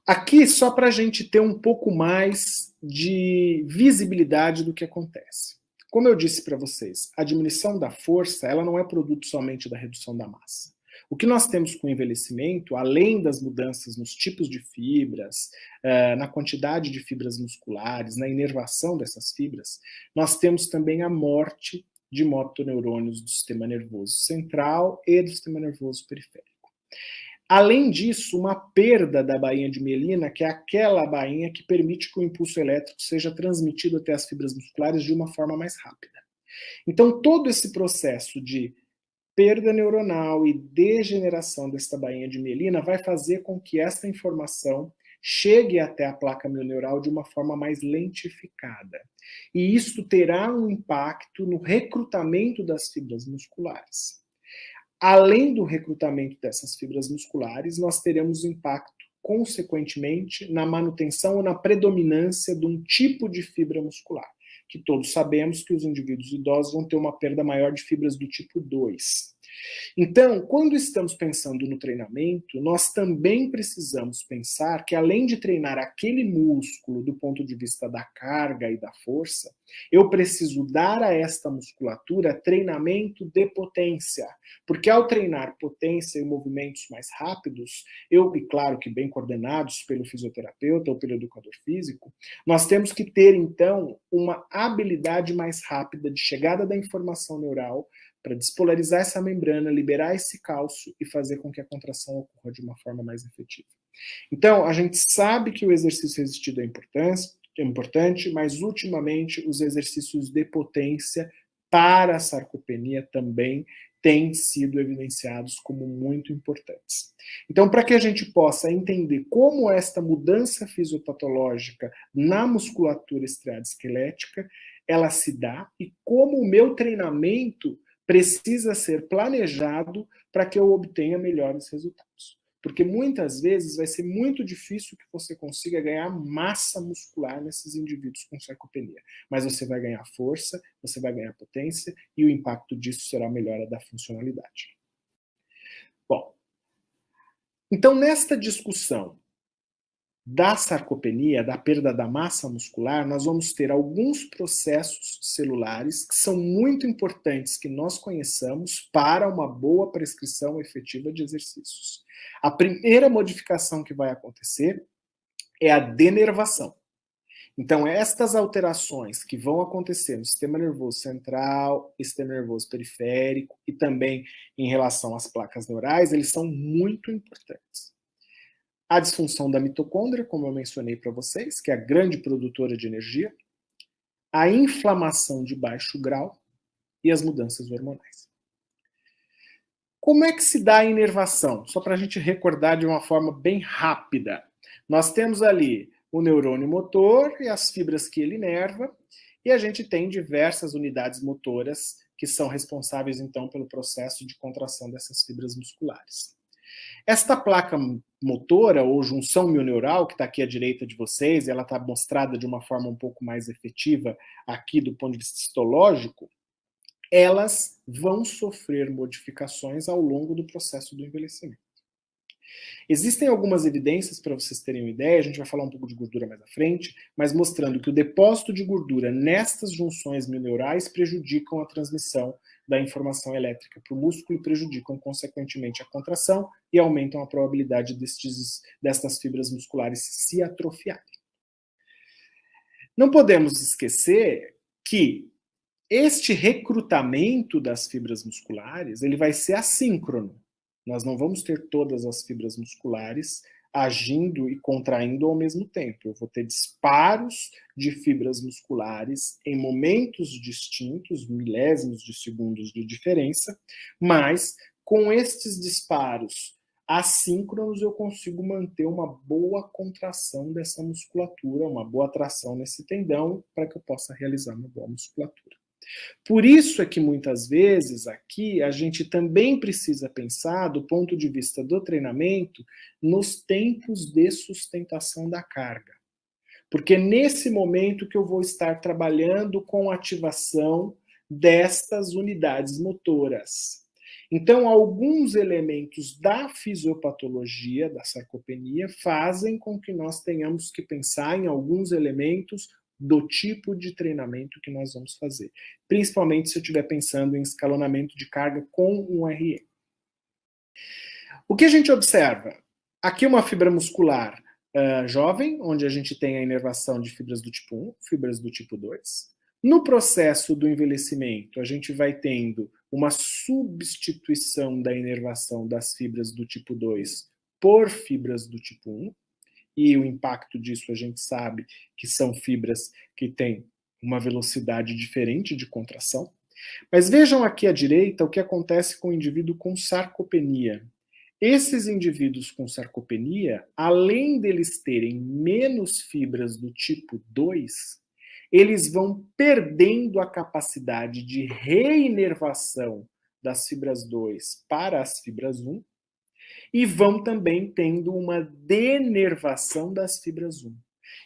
Aqui, só para a gente ter um pouco mais de visibilidade do que acontece. Como eu disse para vocês, a diminuição da força ela não é produto somente da redução da massa. O que nós temos com o envelhecimento, além das mudanças nos tipos de fibras, na quantidade de fibras musculares, na inervação dessas fibras, nós temos também a morte de motoneurônios do sistema nervoso central e do sistema nervoso periférico. Além disso, uma perda da bainha de mielina, que é aquela bainha que permite que o impulso elétrico seja transmitido até as fibras musculares de uma forma mais rápida. Então, todo esse processo de perda neuronal e degeneração desta bainha de mielina vai fazer com que esta informação chegue até a placa mioneural de uma forma mais lentificada. E isso terá um impacto no recrutamento das fibras musculares. Além do recrutamento dessas fibras musculares, nós teremos impacto, consequentemente, na manutenção ou na predominância de um tipo de fibra muscular, que todos sabemos que os indivíduos idosos vão ter uma perda maior de fibras do tipo 2. Então, quando estamos pensando no treinamento, nós também precisamos pensar que, além de treinar aquele músculo do ponto de vista da carga e da força, eu preciso dar a esta musculatura treinamento de potência, porque ao treinar potência e movimentos mais rápidos, e claro que bem coordenados pelo fisioterapeuta ou pelo educador físico, nós temos que ter, então, uma habilidade mais rápida de chegada da informação neural para despolarizar essa membrana, liberar esse cálcio e fazer com que a contração ocorra de uma forma mais efetiva. Então, a gente sabe que o exercício resistido é importante, mas ultimamente os exercícios de potência para a sarcopenia também têm sido evidenciados como muito importantes. Então, para que a gente possa entender como esta mudança fisiopatológica na musculatura estriado-esquelética, ela se dá e como o meu treinamento precisa ser planejado para que eu obtenha melhores resultados. Porque muitas vezes vai ser muito difícil que você consiga ganhar massa muscular nesses indivíduos com sarcopenia. Mas você vai ganhar força, você vai ganhar potência e o impacto disso será a melhora da funcionalidade. Bom, então nesta discussão da sarcopenia, da perda da massa muscular, nós vamos ter alguns processos celulares que são muito importantes que nós conheçamos para uma boa prescrição efetiva de exercícios. A primeira modificação que vai acontecer é a denervação. Então, estas alterações que vão acontecer no sistema nervoso central, sistema nervoso periférico e também em relação às placas neurais, eles são muito importantes. A disfunção da mitocôndria, como eu mencionei para vocês, que é a grande produtora de energia, a inflamação de baixo grau e as mudanças hormonais. Como é que se dá a inervação? Só para a gente recordar de uma forma bem rápida. Nós temos ali o neurônio motor e as fibras que ele inerva, e a gente tem diversas unidades motoras que são responsáveis, então, pelo processo de contração dessas fibras musculares. Esta placa motora, ou junção mioneural, que está aqui à direita de vocês, ela está mostrada de uma forma um pouco mais efetiva aqui do ponto de vista histológico, elas vão sofrer modificações ao longo do processo do envelhecimento. Existem algumas evidências, para vocês terem uma ideia, a gente vai falar um pouco de gordura mais à frente, mas mostrando que o depósito de gordura nestas junções mioneurais prejudicam a transmissão da informação elétrica para o músculo e prejudicam, consequentemente, a contração e aumentam a probabilidade destas fibras musculares se atrofiarem. Não podemos esquecer que este recrutamento das fibras musculares ele vai ser assíncrono. Nós não vamos ter todas as fibras musculares agindo e contraindo ao mesmo tempo. Eu vou ter disparos de fibras musculares em momentos distintos, milésimos de segundos de diferença, mas com estes disparos assíncronos eu consigo manter uma boa contração dessa musculatura, uma boa tração nesse tendão para que eu possa realizar uma boa musculatura. Por isso é que muitas vezes aqui a gente também precisa pensar, do ponto de vista do treinamento, nos tempos de sustentação da carga. Porque é nesse momento que eu vou estar trabalhando com a ativação destas unidades motoras. Então, alguns elementos da fisiopatologia, da sarcopenia, fazem com que nós tenhamos que pensar em alguns elementos do tipo de treinamento que nós vamos fazer. Principalmente se eu estiver pensando em escalonamento de carga com um RE. O que a gente observa? Aqui uma fibra muscular jovem, onde a gente tem a inervação de fibras do tipo 1, fibras do tipo 2. No processo do envelhecimento, a gente vai tendo uma substituição da inervação das fibras do tipo 2 por fibras do tipo 1. E o impacto disso a gente sabe que são fibras que têm uma velocidade diferente de contração. Mas vejam aqui à direita o que acontece com o indivíduo com sarcopenia. Esses indivíduos com sarcopenia, além deles terem menos fibras do tipo 2, eles vão perdendo a capacidade de reinervação das fibras 2 para as fibras 1, e vão também tendo uma denervação das fibras 1.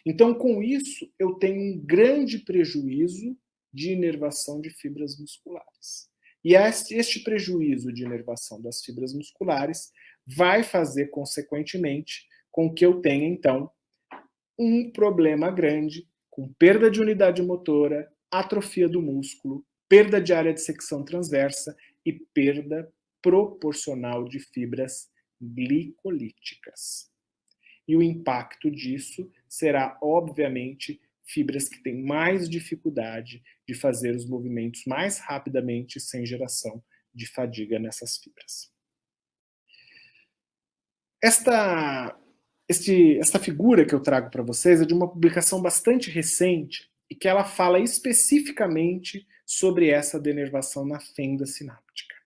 Então, com isso, eu tenho um grande prejuízo de inervação de fibras musculares. E este prejuízo de inervação das fibras musculares vai fazer, consequentemente, com que eu tenha, então, um problema grande com perda de unidade motora, atrofia do músculo, perda de área de secção transversa e perda proporcional de fibras glicolíticas. E o impacto disso será, obviamente, fibras que têm mais dificuldade de fazer os movimentos mais rapidamente sem geração de fadiga nessas fibras. Esta figura que eu trago para vocês é de uma publicação bastante recente e que ela fala especificamente sobre essa denervação na fenda sináptica.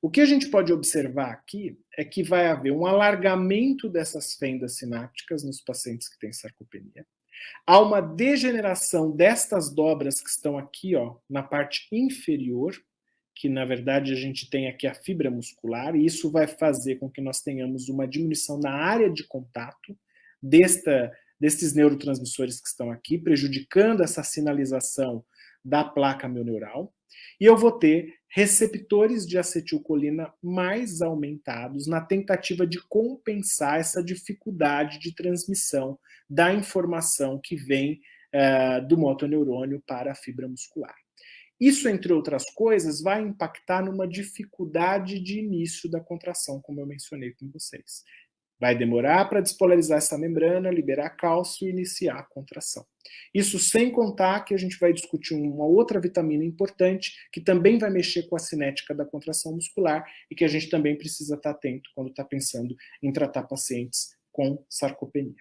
O que a gente pode observar aqui é que vai haver um alargamento dessas fendas sinápticas nos pacientes que têm sarcopenia. Há uma degeneração destas dobras que estão aqui, na parte inferior, que na verdade a gente tem aqui a fibra muscular, e isso vai fazer com que nós tenhamos uma diminuição na área de contato destes neurotransmissores que estão aqui, prejudicando essa sinalização da placa mioneural. E eu vou ter receptores de acetilcolina mais aumentados na tentativa de compensar essa dificuldade de transmissão da informação que vem do motoneurônio para a fibra muscular. Isso, entre outras coisas, vai impactar numa dificuldade de início da contração, como eu mencionei com vocês. Vai demorar para despolarizar essa membrana, liberar cálcio e iniciar a contração. Isso sem contar que a gente vai discutir uma outra vitamina importante que também vai mexer com a cinética da contração muscular e que a gente também precisa estar atento quando está pensando em tratar pacientes com sarcopenia.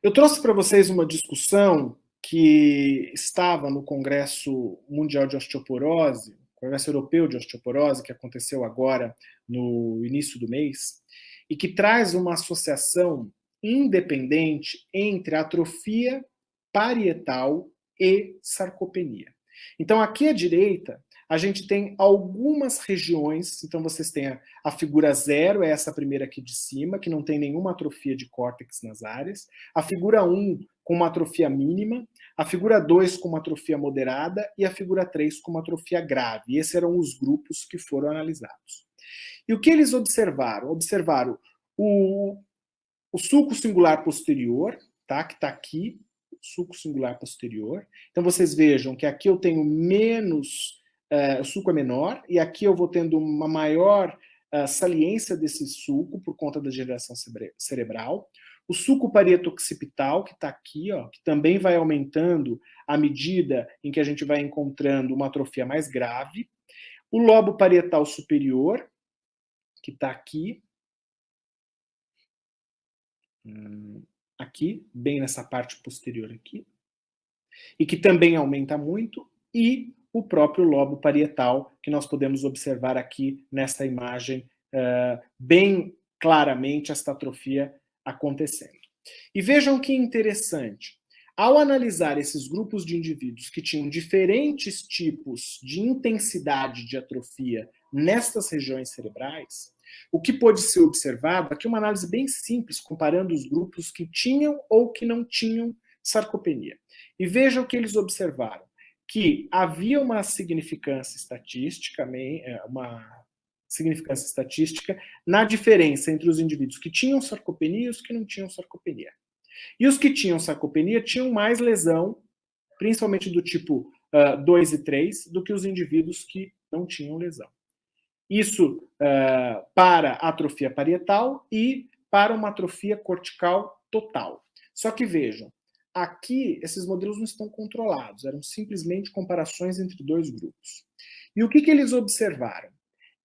Eu trouxe para vocês uma discussão que estava no Congresso Mundial de Osteoporose, Congresso Europeu de Osteoporose, que aconteceu agora no início do mês, e que traz uma associação independente entre atrofia parietal e sarcopenia. Então, aqui à direita, a gente tem algumas regiões, então vocês têm a figura 0, é essa primeira aqui de cima, que não tem nenhuma atrofia de córtex nas áreas, a figura 1 com uma atrofia mínima, a figura 2 com uma atrofia moderada e a figura 3 com uma atrofia grave. E esses eram os grupos que foram analisados. E o que eles observaram? Observaram o sulco singular posterior, tá? Que está aqui, sulco singular posterior. Então, vocês vejam que aqui eu tenho menos, o sulco é menor, e aqui eu vou tendo uma maior saliência desse sulco por conta da degeneração cerebral. O sulco parieto-occipital, que está aqui, ó, que também vai aumentando à medida em que a gente vai encontrando uma atrofia mais grave. O lobo parietal superior, que está aqui, aqui, bem nessa parte posterior aqui, e que também aumenta muito, e o próprio lobo parietal, que nós podemos observar aqui nesta imagem, bem claramente esta atrofia acontecendo. E vejam que interessante, ao analisar esses grupos de indivíduos que tinham diferentes tipos de intensidade de atrofia nestas regiões cerebrais, o que pôde ser observado, aqui uma análise bem simples, comparando os grupos que tinham ou que não tinham sarcopenia. E vejam o que eles observaram, que havia uma significância estatística na diferença entre os indivíduos que tinham sarcopenia e os que não tinham sarcopenia. E os que tinham sarcopenia tinham mais lesão, principalmente do tipo 2 e 3, do que os indivíduos que não tinham lesão. Isso para a atrofia parietal e para uma atrofia cortical total. Só que vejam, aqui esses modelos não estão controlados, eram simplesmente comparações entre dois grupos. E o que eles observaram?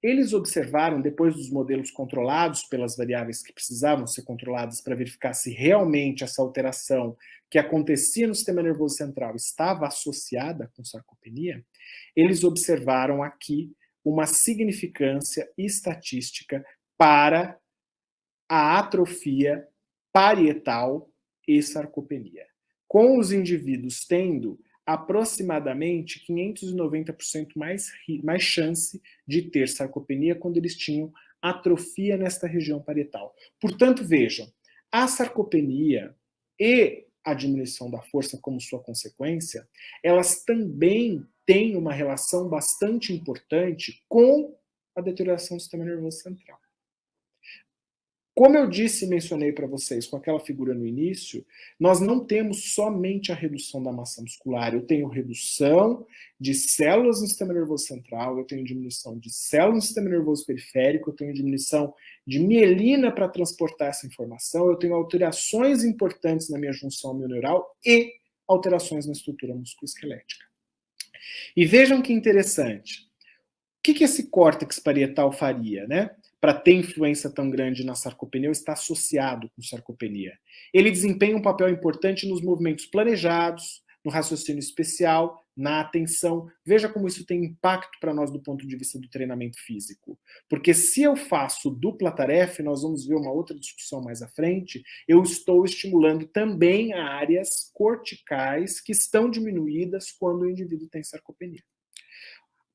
Eles observaram, depois dos modelos controlados pelas variáveis que precisavam ser controladas para verificar se realmente essa alteração que acontecia no sistema nervoso central estava associada com sarcopenia, eles observaram aqui uma significância estatística para a atrofia parietal e sarcopenia, com os indivíduos tendo aproximadamente 590% mais chance de ter sarcopenia quando eles tinham atrofia nesta região parietal. Portanto, vejam, a sarcopenia e a diminuição da força como sua consequência, elas também têm uma relação bastante importante com a deterioração do sistema nervoso central. Como eu disse e mencionei para vocês com aquela figura no início, nós não temos somente a redução da massa muscular. Eu tenho redução de células no sistema nervoso central, eu tenho diminuição de células no sistema nervoso periférico, eu tenho diminuição de mielina para transportar essa informação, eu tenho alterações importantes na minha junção mioneural e alterações na estrutura musculoesquelética. E vejam que interessante. O que esse córtex parietal faria, né? Para ter influência tão grande na sarcopenia ou está associado com sarcopenia. Ele desempenha um papel importante nos movimentos planejados, no raciocínio especial, na atenção. Veja como isso tem impacto para nós do ponto de vista do treinamento físico. Porque se eu faço dupla tarefa, e nós vamos ver uma outra discussão mais à frente, eu estou estimulando também áreas corticais que estão diminuídas quando o indivíduo tem sarcopenia.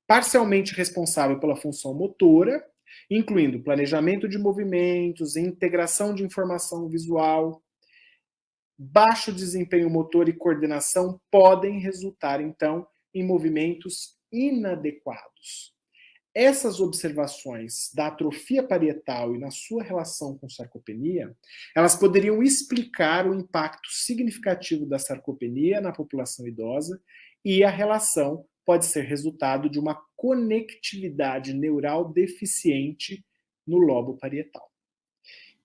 Parcialmente responsável pela função motora, incluindo planejamento de movimentos, integração de informação visual. Baixo desempenho motor e coordenação podem resultar, então, em movimentos inadequados. Essas observações da atrofia parietal e na sua relação com sarcopenia, elas poderiam explicar o impacto significativo da sarcopenia na população idosa e a relação pode ser resultado de uma conectividade neural deficiente no lobo parietal.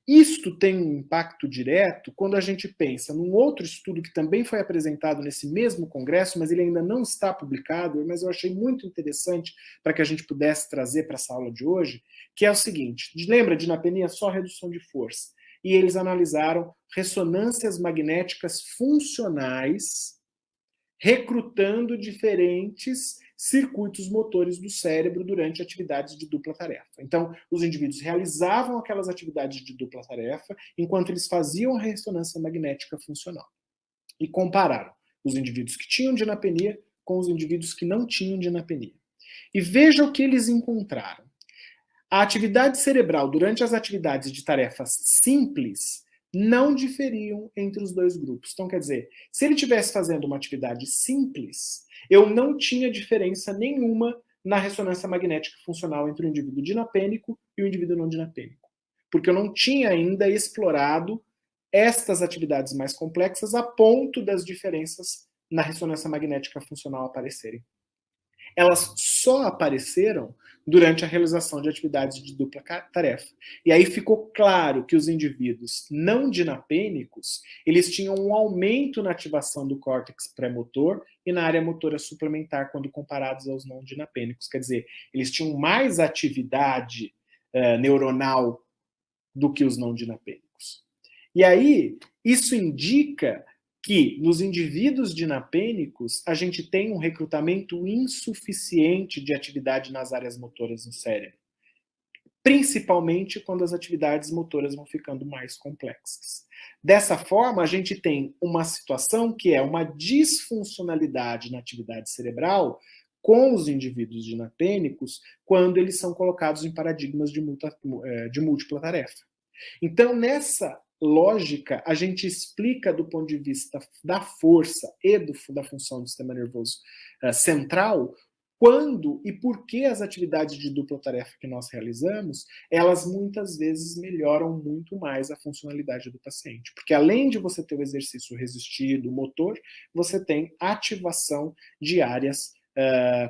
Isto tem um impacto direto quando a gente pensa num outro estudo que também foi apresentado nesse mesmo congresso, mas ele ainda não está publicado, mas eu achei muito interessante para que a gente pudesse trazer para essa aula de hoje, que é o seguinte, lembra de dinapenia só redução de força? E eles analisaram ressonâncias magnéticas funcionais recrutando diferentes circuitos motores do cérebro durante atividades de dupla tarefa. Então, os indivíduos realizavam aquelas atividades de dupla tarefa enquanto eles faziam a ressonância magnética funcional. E compararam os indivíduos que tinham dinapenia com os indivíduos que não tinham dinapenia. E veja o que eles encontraram. A atividade cerebral durante as atividades de tarefas simples não diferiam entre os dois grupos. Então, quer dizer, se ele estivesse fazendo uma atividade simples, eu não tinha diferença nenhuma na ressonância magnética funcional entre o indivíduo dinapênico e o indivíduo não dinapênico. Porque eu não tinha ainda explorado estas atividades mais complexas a ponto das diferenças na ressonância magnética funcional aparecerem. Elas só apareceram durante a realização de atividades de dupla tarefa. E aí ficou claro que os indivíduos não dinapênicos, eles tinham um aumento na ativação do córtex pré-motor e na área motora suplementar quando comparados aos não dinapênicos. Quer dizer, eles tinham mais atividade neuronal do que os não dinapênicos. E aí, isso indica que nos indivíduos dinapênicos a gente tem um recrutamento insuficiente de atividade nas áreas motoras no cérebro, principalmente quando as atividades motoras vão ficando mais complexas. Dessa forma, a gente tem uma situação que é uma disfuncionalidade na atividade cerebral com os indivíduos dinapênicos quando eles são colocados em paradigmas de múltipla tarefa. Então, nessa lógica, a gente explica do ponto de vista da força e da função do sistema nervoso central, quando e por que as atividades de dupla tarefa que nós realizamos, elas muitas vezes melhoram muito mais a funcionalidade do paciente. Porque além de você ter o exercício resistido, motor, você tem ativação de áreas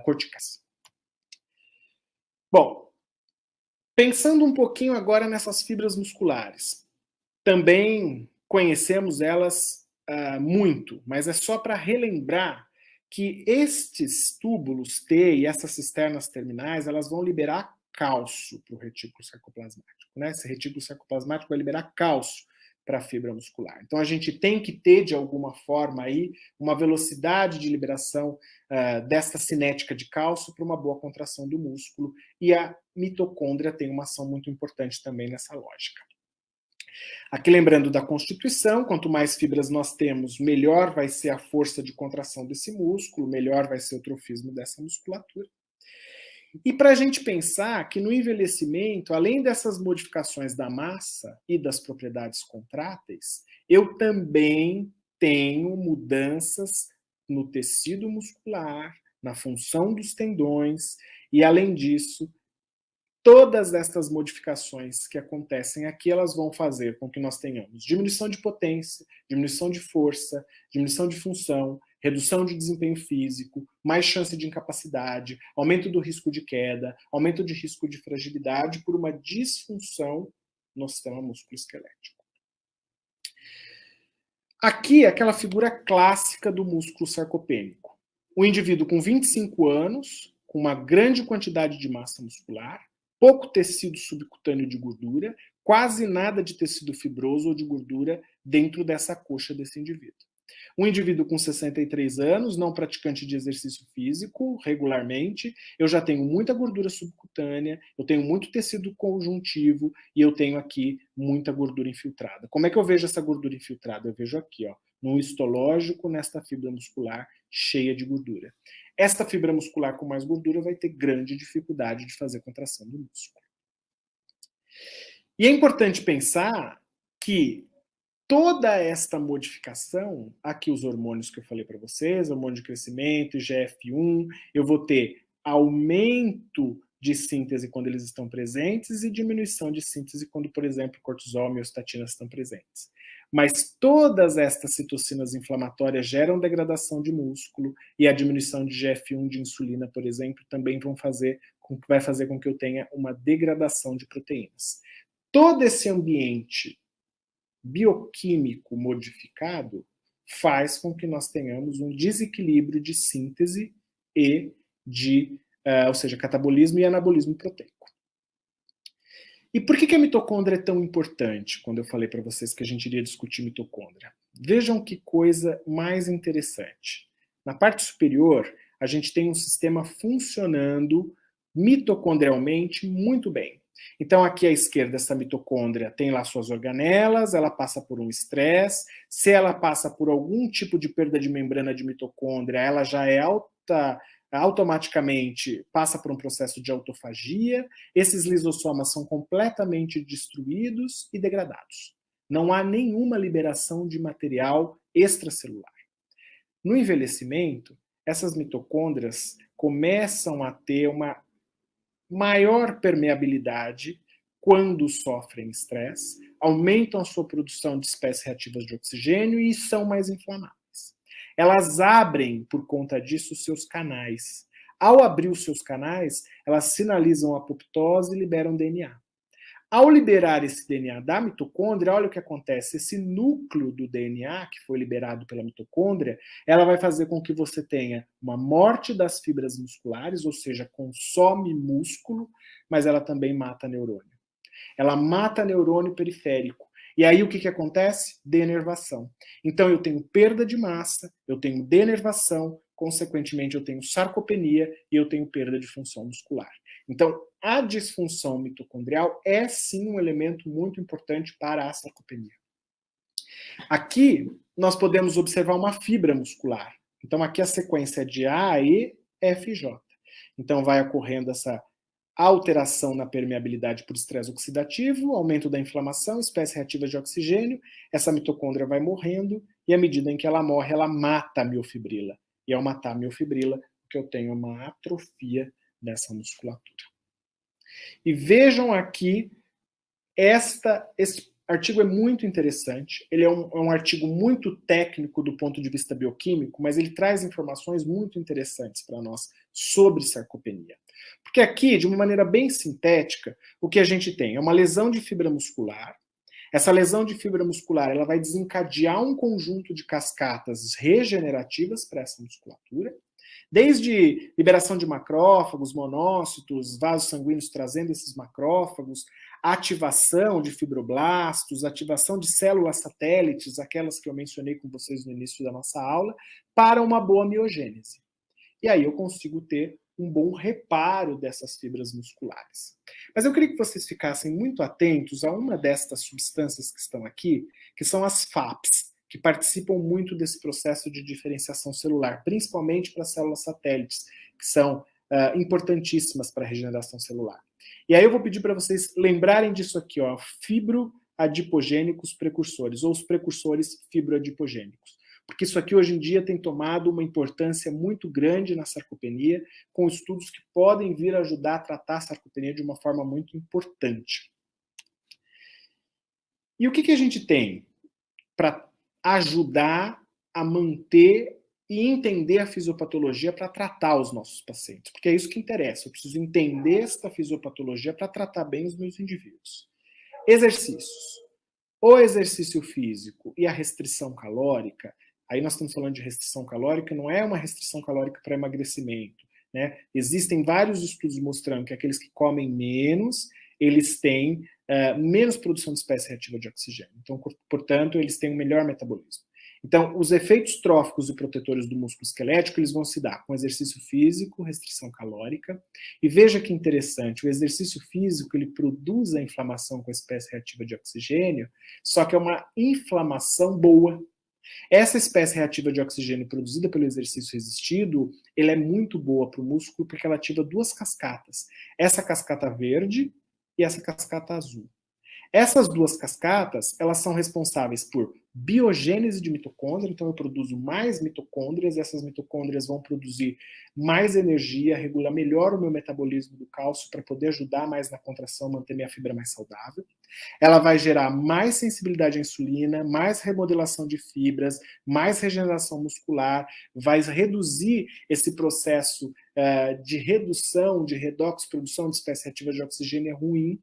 corticais. Bom, pensando um pouquinho agora nessas fibras musculares, também conhecemos elas muito, mas é só para relembrar que estes túbulos T e essas cisternas terminais, elas vão liberar cálcio para o retículo sarcoplasmático, né? Esse retículo sarcoplasmático vai liberar cálcio para a fibra muscular. Então a gente tem que ter, de alguma forma, aí, uma velocidade de liberação desta cinética de cálcio para uma boa contração do músculo, e a mitocôndria tem uma ação muito importante também nessa lógica. Aqui lembrando da constituição, quanto mais fibras nós temos, melhor vai ser a força de contração desse músculo, melhor vai ser o trofismo dessa musculatura. E para a gente pensar que no envelhecimento, além dessas modificações da massa e das propriedades contráteis, eu também tenho mudanças no tecido muscular, na função dos tendões, e além disso, todas estas modificações que acontecem aqui, elas vão fazer com que nós tenhamos diminuição de potência, diminuição de força, diminuição de função, redução de desempenho físico, mais chance de incapacidade, aumento do risco de queda, aumento de risco de fragilidade por uma disfunção no sistema músculo-esquelético. Aqui, aquela figura clássica do músculo sarcopênico. O indivíduo com 25 anos, com uma grande quantidade de massa muscular, pouco tecido subcutâneo de gordura, quase nada de tecido fibroso ou de gordura dentro dessa coxa desse indivíduo. Um indivíduo com 63 anos, não praticante de exercício físico regularmente, eu já tenho muita gordura subcutânea, eu tenho muito tecido conjuntivo e eu tenho aqui muita gordura infiltrada. Como é que eu vejo essa gordura infiltrada? Eu vejo aqui, ó, no histológico, nesta fibra muscular cheia de gordura. Esta fibra muscular com mais gordura vai ter grande dificuldade de fazer contração do músculo. E é importante pensar que toda esta modificação, aqui os hormônios que eu falei para vocês, hormônio de crescimento, IGF-1, eu vou ter aumento de síntese quando eles estão presentes e diminuição de síntese quando, por exemplo, cortisol e miostatina estão presentes. Mas todas estas citocinas inflamatórias geram degradação de músculo e a diminuição de IGF-1 de insulina, por exemplo, também vai fazer com que eu tenha uma degradação de proteínas. Todo esse ambiente bioquímico modificado faz com que nós tenhamos um desequilíbrio de síntese e de, ou seja, catabolismo e anabolismo proteico. E por que a mitocôndria é tão importante quando eu falei para vocês que a gente iria discutir mitocôndria? Vejam que coisa mais interessante. Na parte superior, a gente tem um sistema funcionando mitocondrialmente muito bem. Então, aqui à esquerda, essa mitocôndria tem lá suas organelas, ela passa por um estresse. Se ela passa por algum tipo de perda de membrana de mitocôndria, ela já é automaticamente passa por um processo de autofagia. Esses lisossomas são completamente destruídos e degradados. Não há nenhuma liberação de material extracelular. No envelhecimento, essas mitocôndrias começam a ter uma maior permeabilidade quando sofrem estresse, aumentam a sua produção de espécies reativas de oxigênio e são mais inflamáveis. Elas abrem, por conta disso, os seus canais. Ao abrir os seus canais, elas sinalizam a apoptose e liberam DNA. Ao liberar esse DNA da mitocôndria, olha o que acontece. Esse núcleo do DNA que foi liberado pela mitocôndria, ela vai fazer com que você tenha uma morte das fibras musculares, ou seja, consome músculo, mas ela também mata neurônio. Ela mata neurônio periférico. E aí o que acontece? Denervação. Então eu tenho perda de massa, eu tenho denervação, consequentemente eu tenho sarcopenia e eu tenho perda de função muscular. Então a disfunção mitocondrial é sim um elemento muito importante para a sarcopenia. Aqui nós podemos observar uma fibra muscular. Então aqui a sequência é de A, E, F, J. Então vai ocorrendo essa alteração na permeabilidade por estresse oxidativo, aumento da inflamação, espécies reativas de oxigênio, essa mitocôndria vai morrendo, e à medida em que ela morre, ela mata a miofibrila. E ao matar a miofibrila, o que eu tenho é uma atrofia dessa musculatura. E vejam aqui, esse artigo é muito interessante, ele é um artigo muito técnico do ponto de vista bioquímico, mas ele traz informações muito interessantes para nós sobre sarcopenia. Porque aqui, de uma maneira bem sintética, o que a gente tem é uma lesão de fibra muscular. Essa lesão de fibra muscular ela vai desencadear um conjunto de cascatas regenerativas para essa musculatura, desde liberação de macrófagos, monócitos, vasos sanguíneos trazendo esses macrófagos, ativação de fibroblastos, ativação de células satélites, aquelas que eu mencionei com vocês no início da nossa aula, para uma boa miogênese. E aí eu consigo ter um bom reparo dessas fibras musculares. Mas eu queria que vocês ficassem muito atentos a uma destas substâncias que estão aqui, que são as FAPs, que participam muito desse processo de diferenciação celular, principalmente para células satélites, que são importantíssimas para a regeneração celular. E aí eu vou pedir para vocês lembrarem disso aqui, ó, fibroadipogênicos precursores, ou os precursores fibroadipogênicos. Porque isso aqui hoje em dia tem tomado uma importância muito grande na sarcopenia, com estudos que podem vir a ajudar a tratar a sarcopenia de uma forma muito importante. E o que a gente tem para ajudar a manter e entender a fisiopatologia para tratar os nossos pacientes? Porque é isso que interessa, eu preciso entender esta fisiopatologia para tratar bem os meus indivíduos. Exercícios. O exercício físico e a restrição calórica, aí nós estamos falando de restrição calórica, não é uma restrição calórica para emagrecimento, né? Existem vários estudos mostrando que aqueles que comem menos, eles têm menos produção de espécie reativa de oxigênio. Então, portanto, eles têm um melhor metabolismo. Então, os efeitos tróficos e protetores do músculo esquelético, eles vão se dar com exercício físico, restrição calórica. E veja que interessante, o exercício físico, ele produz a inflamação com a espécie reativa de oxigênio, só que é uma inflamação boa. Essa espécie reativa de oxigênio produzida pelo exercício resistido, ela é muito boa para o músculo porque ela ativa duas cascatas. Essa cascata verde e essa cascata azul. Essas duas cascatas, elas são responsáveis por biogênese de mitocôndria, então eu produzo mais mitocôndrias, e essas mitocôndrias vão produzir mais energia, regular melhor o meu metabolismo do cálcio para poder ajudar mais na contração, manter minha fibra mais saudável. Ela vai gerar mais sensibilidade à insulina, mais remodelação de fibras, mais regeneração muscular, vai reduzir esse processo de redução, de redox, produção de espécie reativa de oxigênio ruim,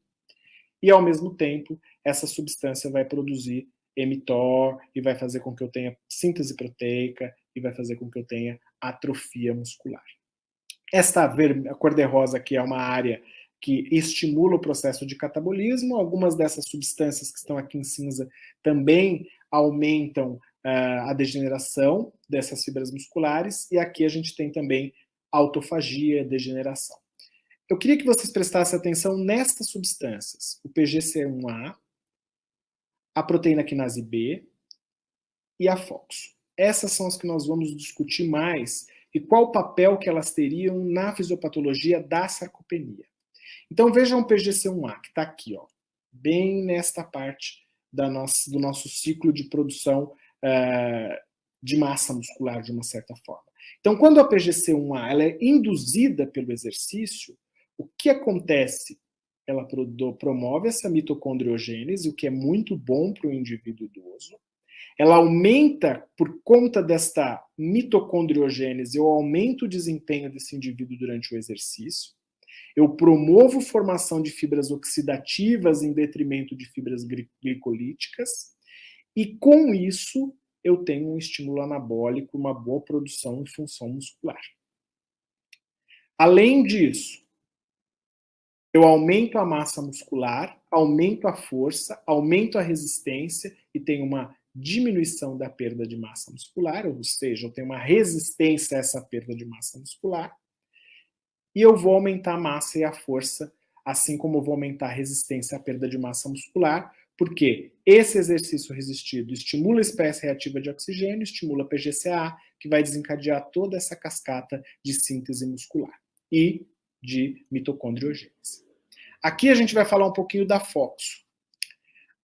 e, ao mesmo tempo, essa substância vai produzir mTOR e vai fazer com que eu tenha síntese proteica e vai fazer com que eu tenha atrofia muscular. Esta a cor-de-rosa aqui é uma área que estimula o processo de catabolismo. Algumas dessas substâncias que estão aqui em cinza também aumentam a degeneração dessas fibras musculares. E aqui a gente tem também autofagia, degeneração. Eu queria que vocês prestassem atenção nestas substâncias, o PGC1A, a proteína quinase B e a FOXO. Essas são as que nós vamos discutir mais e qual o papel que elas teriam na fisiopatologia da sarcopenia. Então vejam o PGC1A, que está aqui, ó, bem nesta parte do nosso ciclo de produção de massa muscular, de uma certa forma. Então, quando a PGC1A ela é induzida pelo exercício, o que acontece? Ela promove essa mitocondriogênese, o que é muito bom para o indivíduo idoso. Ela aumenta, por conta desta mitocondriogênese, eu aumento o desempenho desse indivíduo durante o exercício. Eu promovo formação de fibras oxidativas em detrimento de fibras glicolíticas. E com isso, eu tenho um estímulo anabólico, uma boa produção e função muscular. Além disso, eu aumento a massa muscular, aumento a força, aumento a resistência e tenho uma diminuição da perda de massa muscular, ou seja, eu tenho uma resistência a essa perda de massa muscular. E eu vou aumentar a massa e a força, assim como eu vou aumentar a resistência à perda de massa muscular, porque esse exercício resistido estimula a espécie reativa de oxigênio, estimula a PGCA, que vai desencadear toda essa cascata de síntese muscular e de mitocondriogênese. Aqui a gente vai falar um pouquinho da FOXO.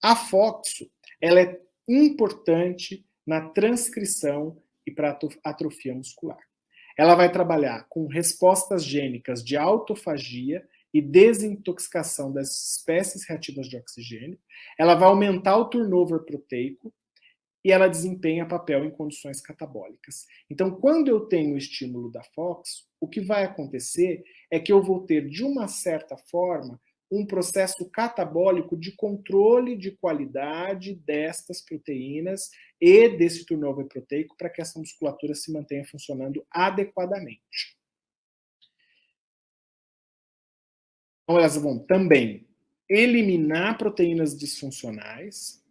A FOXO, ela é importante na transcrição e para atrofia muscular. Ela vai trabalhar com respostas gênicas de autofagia e desintoxicação das espécies reativas de oxigênio. Ela vai aumentar o turnover proteico e ela desempenha papel em condições catabólicas. Então, quando eu tenho o estímulo da FOXO, o que vai acontecer é que eu vou ter, de uma certa forma, um processo catabólico de controle de qualidade destas proteínas e desse turnover proteico para que essa musculatura se mantenha funcionando adequadamente. Então, elas vão também eliminar proteínas disfuncionais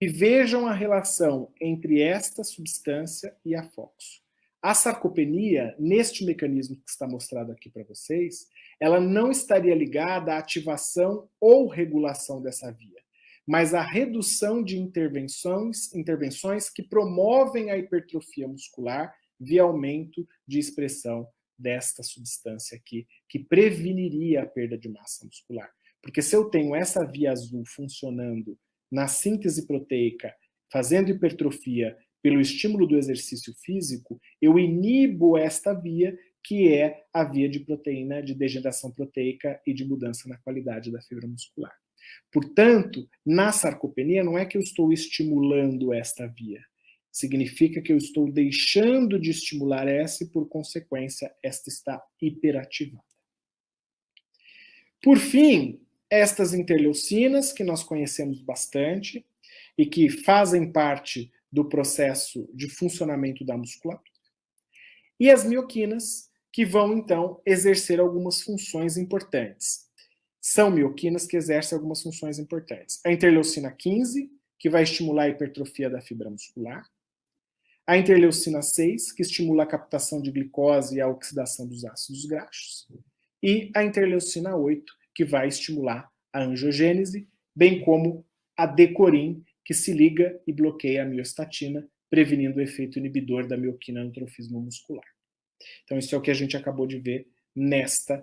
e vejam a relação entre esta substância e a FOXO. A sarcopenia, neste mecanismo que está mostrado aqui para vocês, ela não estaria ligada à ativação ou regulação dessa via, mas à redução de intervenções que promovem a hipertrofia muscular via aumento de expressão desta substância aqui, que preveniria a perda de massa muscular. Porque se eu tenho essa via azul funcionando na síntese proteica, fazendo hipertrofia pelo estímulo do exercício físico, eu inibo esta via, que é a via de proteína, de degeneração proteica e de mudança na qualidade da fibra muscular. Portanto, na sarcopenia, não é que eu estou estimulando esta via. Significa que eu estou deixando de estimular essa e, por consequência, esta está hiperativada. Por fim, estas interleucinas, que nós conhecemos bastante e que fazem parte do processo de funcionamento da musculatura. E as mioquinas, que vão, então, exercer algumas funções importantes. São mioquinas que exercem algumas funções importantes. A interleucina 15, que vai estimular a hipertrofia da fibra muscular. A interleucina 6, que estimula a captação de glicose e a oxidação dos ácidos graxos. E a interleucina 8, que vai estimular a angiogênese, bem como a decorin, que se liga e bloqueia a miostatina, prevenindo o efeito inibidor da mioquina no trofismo muscular. Então, isso é o que a gente acabou de ver neste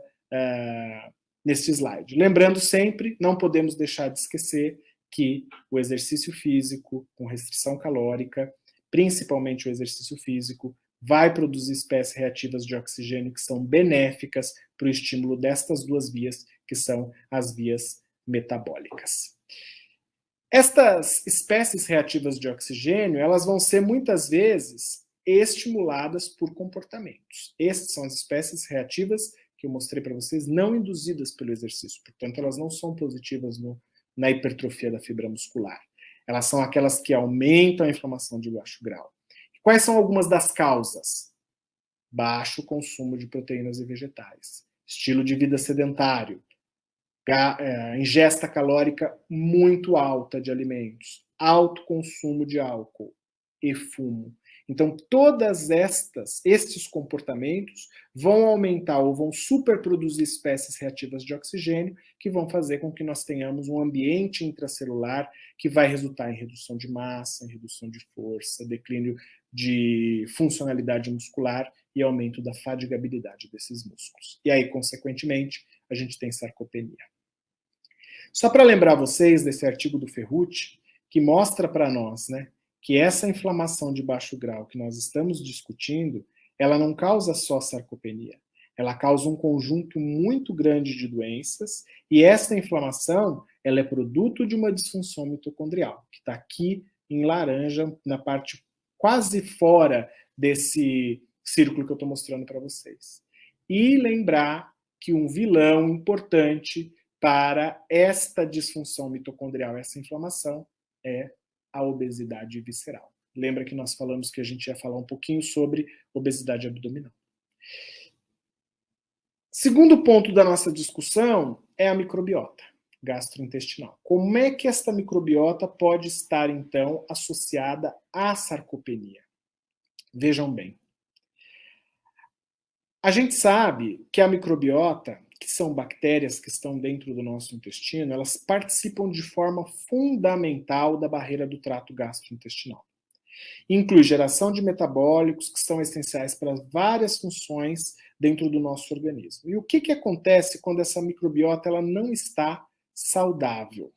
slide. Lembrando sempre, não podemos deixar de esquecer que o exercício físico, com restrição calórica, principalmente o exercício físico, vai produzir espécies reativas de oxigênio que são benéficas para o estímulo destas duas vias, que são as vias metabólicas. Estas espécies reativas de oxigênio, elas vão ser muitas vezes estimuladas por comportamentos. Estas são as espécies reativas que eu mostrei para vocês, não induzidas pelo exercício. Portanto, elas não são positivas na hipertrofia da fibra muscular. Elas são aquelas que aumentam a inflamação de baixo grau. Quais são algumas das causas? Baixo consumo de proteínas e vegetais, estilo de vida sedentário, ingesta calórica muito alta de alimentos, alto consumo de álcool e fumo. Então, todas estes comportamentos vão aumentar ou vão superproduzir espécies reativas de oxigênio que vão fazer com que nós tenhamos um ambiente intracelular que vai resultar em redução de massa, em redução de força, declínio de funcionalidade muscular e aumento da fadigabilidade desses músculos. E aí, consequentemente, a gente tem sarcopenia. Só para lembrar vocês desse artigo do Ferrucci, que mostra para nós, né, que essa inflamação de baixo grau que nós estamos discutindo, ela não causa só sarcopenia. Ela causa um conjunto muito grande de doenças, e essa inflamação ela é produto de uma disfunção mitocondrial, que está aqui em laranja, na parte quase fora desse círculo que eu estou mostrando para vocês. E lembrar que um vilão importante para esta disfunção mitocondrial, essa inflamação, é a obesidade visceral. Lembra que nós falamos que a gente ia falar um pouquinho sobre obesidade abdominal. Segundo ponto da nossa discussão é a microbiota gastrointestinal. Como é que esta microbiota pode estar, então, associada à sarcopenia? Vejam bem. A gente sabe que a microbiota, que são bactérias que estão dentro do nosso intestino, elas participam de forma fundamental da barreira do trato gastrointestinal. Inclui geração de metabólicos que são essenciais para várias funções dentro do nosso organismo. E o que acontece quando essa microbiota ela não está saudável?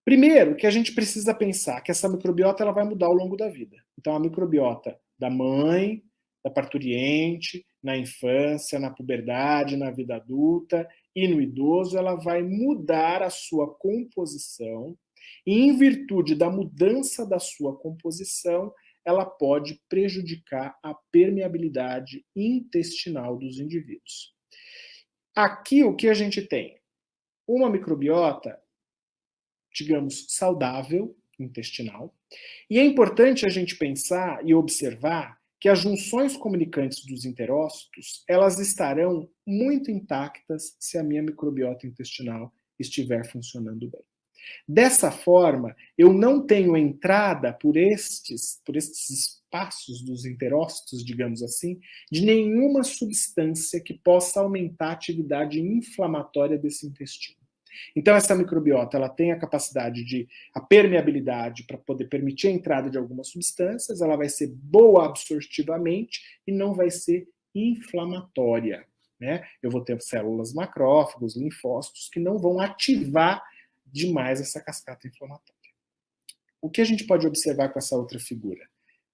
Primeiro, que a gente precisa pensar que essa microbiota ela vai mudar ao longo da vida. Então, a microbiota da mãe, da parturiente, na infância, na puberdade, na vida adulta e no idoso, ela vai mudar a sua composição. E, em virtude da mudança da sua composição, ela pode prejudicar a permeabilidade intestinal dos indivíduos. Aqui, o que a gente tem? Uma microbiota, digamos, saudável, intestinal. E é importante a gente pensar e observar que as junções comunicantes dos enterócitos, elas estarão muito intactas se a minha microbiota intestinal estiver funcionando bem. Dessa forma, eu não tenho entrada por estes espaços dos enterócitos, digamos assim, de nenhuma substância que possa aumentar a atividade inflamatória desse intestino. Então, essa microbiota ela tem a capacidade de a permeabilidade para poder permitir a entrada de algumas substâncias, ela vai ser boa absortivamente e não vai ser inflamatória. Né? Eu vou ter células macrófagos, linfócitos, que não vão ativar demais essa cascata inflamatória. O que a gente pode observar com essa outra figura?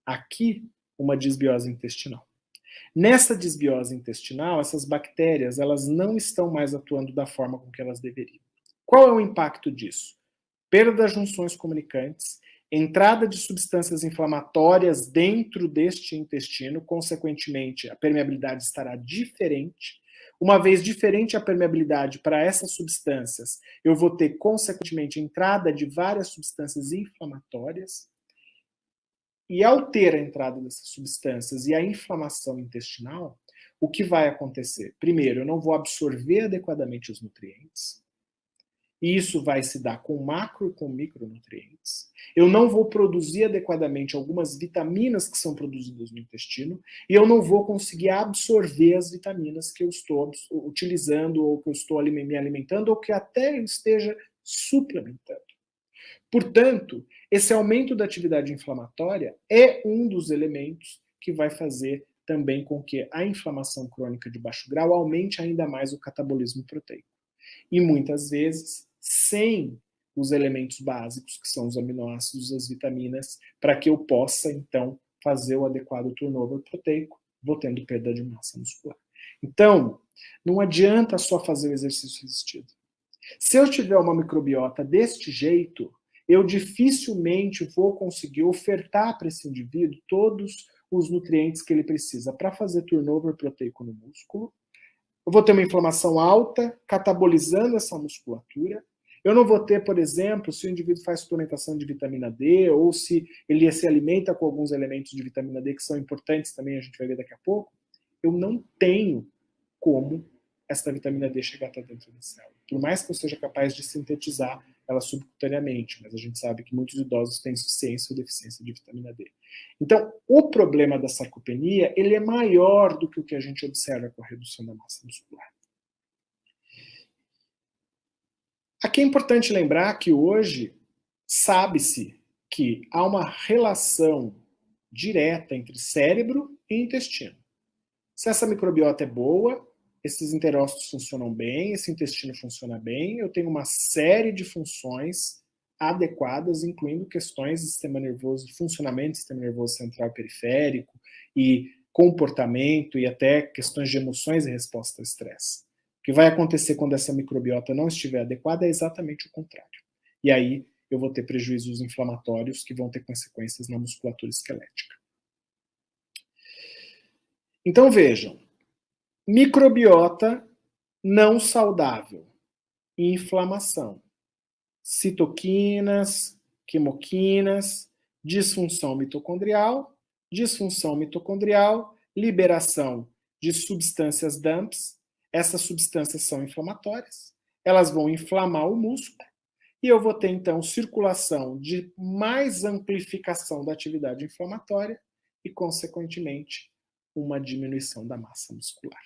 Aqui, uma disbiose intestinal. Nessa disbiose intestinal, essas bactérias elas não estão mais atuando da forma com que elas deveriam. Qual é o impacto disso? Perda das junções comunicantes, entrada de substâncias inflamatórias dentro deste intestino, consequentemente, a permeabilidade estará diferente. Uma vez diferente a permeabilidade para essas substâncias, eu vou ter, consequentemente, entrada de várias substâncias inflamatórias. E ao ter a entrada dessas substâncias e a inflamação intestinal, o que vai acontecer? Primeiro, eu não vou absorver adequadamente os nutrientes. E isso vai se dar com macro e com micronutrientes. Eu não vou produzir adequadamente algumas vitaminas que são produzidas no intestino e eu não vou conseguir absorver as vitaminas que eu estou utilizando ou que eu estou me alimentando ou que até eu esteja suplementando. Portanto, esse aumento da atividade inflamatória é um dos elementos que vai fazer também com que a inflamação crônica de baixo grau aumente ainda mais o catabolismo proteico. E muitas vezes, sem os elementos básicos, que são os aminoácidos, as vitaminas, para que eu possa, então, fazer o adequado turnover proteico, vou tendo perda de massa muscular. Então, não adianta só fazer o exercício resistido. Se eu tiver uma microbiota deste jeito, eu dificilmente vou conseguir ofertar para esse indivíduo todos os nutrientes que ele precisa para fazer turnover proteico no músculo. Eu vou ter uma inflamação alta, catabolizando essa musculatura. Eu não vou ter, por exemplo, se o indivíduo faz suplementação de vitamina D ou se ele se alimenta com alguns elementos de vitamina D que são importantes também, a gente vai ver daqui a pouco, eu não tenho como essa vitamina D chegar até dentro da célula. Por mais que eu seja capaz de sintetizar ela subcutaneamente, mas a gente sabe que muitos idosos têm insuficiência ou deficiência de vitamina D. Então, o problema da sarcopenia, ele é maior do que o que a gente observa com a redução da massa muscular. Aqui é importante lembrar que hoje sabe-se que há uma relação direta entre cérebro e intestino. Se essa microbiota é boa, esses enterócitos funcionam bem, esse intestino funciona bem, eu tenho uma série de funções adequadas, incluindo questões de sistema nervoso, de funcionamento do sistema nervoso central e periférico, e comportamento e até questões de emoções e resposta ao estresse. O que vai acontecer quando essa microbiota não estiver adequada é exatamente o contrário. E aí eu vou ter prejuízos inflamatórios que vão ter consequências na musculatura esquelética. Então vejam, microbiota não saudável, inflamação, citoquinas, quimoquinas, disfunção mitocondrial, liberação de substâncias dumps. Essas substâncias são inflamatórias, elas vão inflamar o músculo e eu vou ter então circulação de mais amplificação da atividade inflamatória e, consequentemente, uma diminuição da massa muscular.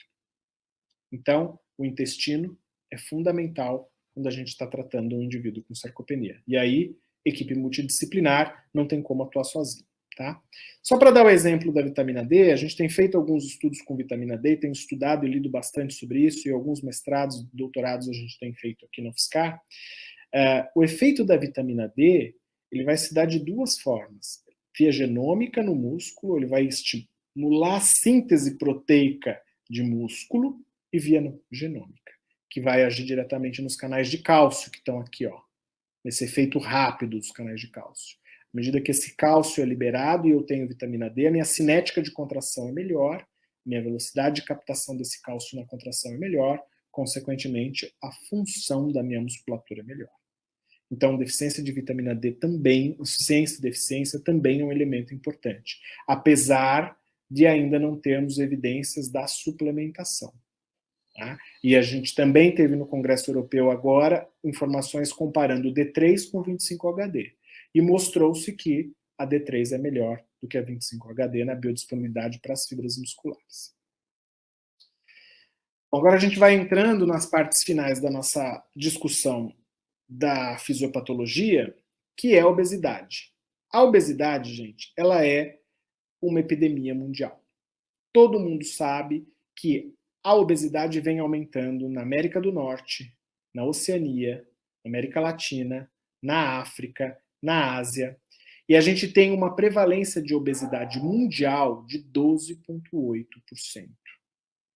Então, o intestino é fundamental quando a gente está tratando um indivíduo com sarcopenia. E aí, equipe multidisciplinar não tem como atuar sozinho. Tá? Só para dar o exemplo da vitamina D, a gente tem feito alguns estudos com vitamina D, tem estudado e lido bastante sobre isso, e alguns mestrados, doutorados a gente tem feito aqui no UFSCar. O efeito da vitamina D, ele vai se dar de duas formas. Via genômica no músculo, ele vai estimular a síntese proteica de músculo, e via genômica, que vai agir diretamente nos canais de cálcio, que estão aqui, ó, nesse efeito rápido dos canais de cálcio. À medida que esse cálcio é liberado e eu tenho vitamina D, a minha cinética de contração é melhor, minha velocidade de captação desse cálcio na contração é melhor, consequentemente, a função da minha musculatura é melhor. Então, deficiência de vitamina D também, insuficiência e deficiência também é um elemento importante, apesar de ainda não termos evidências da suplementação. Tá? E a gente também teve no Congresso Europeu agora informações comparando o D3 com o 25-HD. E mostrou-se que a D3 é melhor do que a 25-HD na biodisponibilidade para as fibras musculares. Bom, agora a gente vai entrando nas partes finais da nossa discussão da fisiopatologia, que é a obesidade. A obesidade, gente, ela é uma epidemia mundial. Todo mundo sabe que a obesidade vem aumentando na América do Norte, na Oceania, na América Latina, na África, na Ásia. E a gente tem uma prevalência de obesidade mundial de 12,8%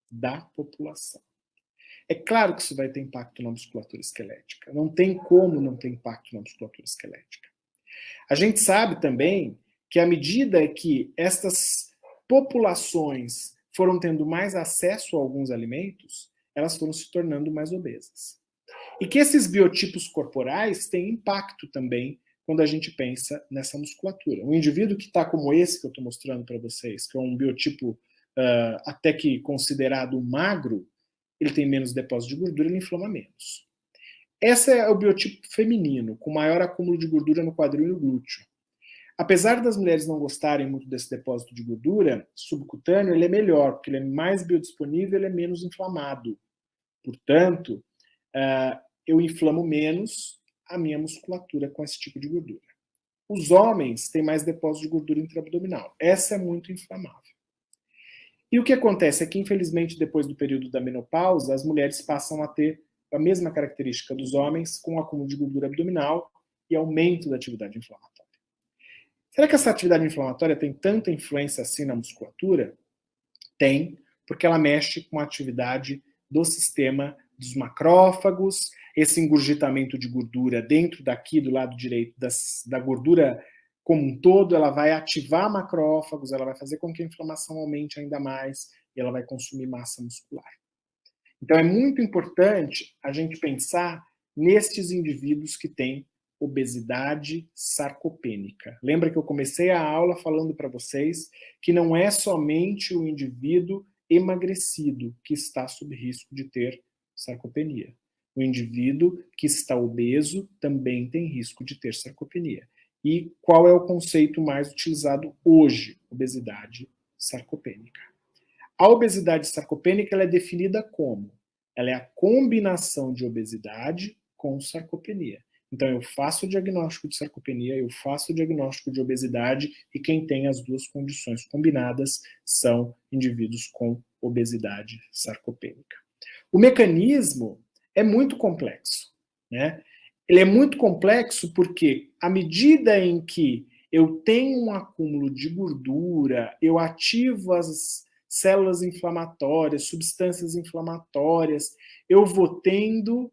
da população. É claro que isso vai ter impacto na musculatura esquelética. Não tem como não ter impacto na musculatura esquelética. A gente sabe também que à medida que estas populações foram tendo mais acesso a alguns alimentos, elas foram se tornando mais obesas. E que esses biotipos corporais têm impacto também quando a gente pensa nessa musculatura. Um indivíduo que está como esse que eu estou mostrando para vocês, que é um biotipo até que considerado magro, ele tem menos depósito de gordura, ele inflama menos. Esse é o biotipo feminino, com maior acúmulo de gordura no quadril e no glúteo. Apesar das mulheres não gostarem muito desse depósito de gordura subcutâneo, ele é melhor, porque ele é mais biodisponível, ele é menos inflamado. Portanto, eu inflamo menos a minha musculatura com esse tipo de gordura. Os homens têm mais depósito de gordura intraabdominal. Essa é muito inflamável. E o que acontece é que, infelizmente, depois do período da menopausa, as mulheres passam a ter a mesma característica dos homens, com acúmulo de gordura abdominal e aumento da atividade inflamatória. Será que essa atividade inflamatória tem tanta influência assim na musculatura? Tem, porque ela mexe com a atividade do sistema dos macrófagos, esse engurgitamento de gordura dentro daqui, do lado direito da gordura como um todo, ela vai ativar macrófagos, ela vai fazer com que a inflamação aumente ainda mais e ela vai consumir massa muscular. Então é muito importante a gente pensar nestes indivíduos que têm obesidade sarcopênica. Lembra que eu comecei a aula falando para vocês que não é somente o indivíduo emagrecido que está sob risco de ter sarcopenia. O indivíduo que está obeso também tem risco de ter sarcopenia. E qual é o conceito mais utilizado hoje? Obesidade sarcopênica. A obesidade sarcopênica ela é definida como? Ela é a combinação de obesidade com sarcopenia. Então, eu faço o diagnóstico de sarcopenia, eu faço o diagnóstico de obesidade, e quem tem as duas condições combinadas são indivíduos com obesidade sarcopênica. O mecanismo é muito complexo, né? Ele é muito complexo porque, à medida em que eu tenho um acúmulo de gordura, eu ativo as células inflamatórias, substâncias inflamatórias, eu vou tendo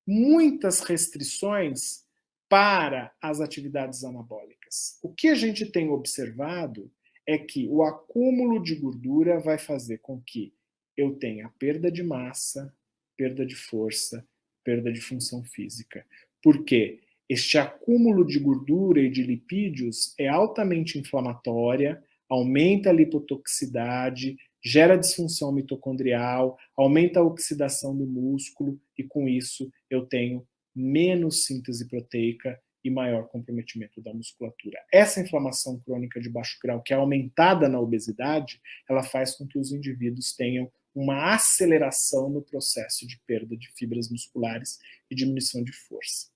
muitas restrições para as atividades anabólicas. O que a gente tem observado é que o acúmulo de gordura vai fazer com que eu tenha perda de massa, perda de força, perda de função física. Por quê? Este acúmulo de gordura e de lipídios é altamente inflamatória, aumenta a lipotoxicidade, gera disfunção mitocondrial, aumenta a oxidação do músculo e, com isso, eu tenho menos síntese proteica e maior comprometimento da musculatura. Essa inflamação crônica de baixo grau, que é aumentada na obesidade, ela faz com que os indivíduos tenham uma aceleração no processo de perda de fibras musculares e diminuição de força.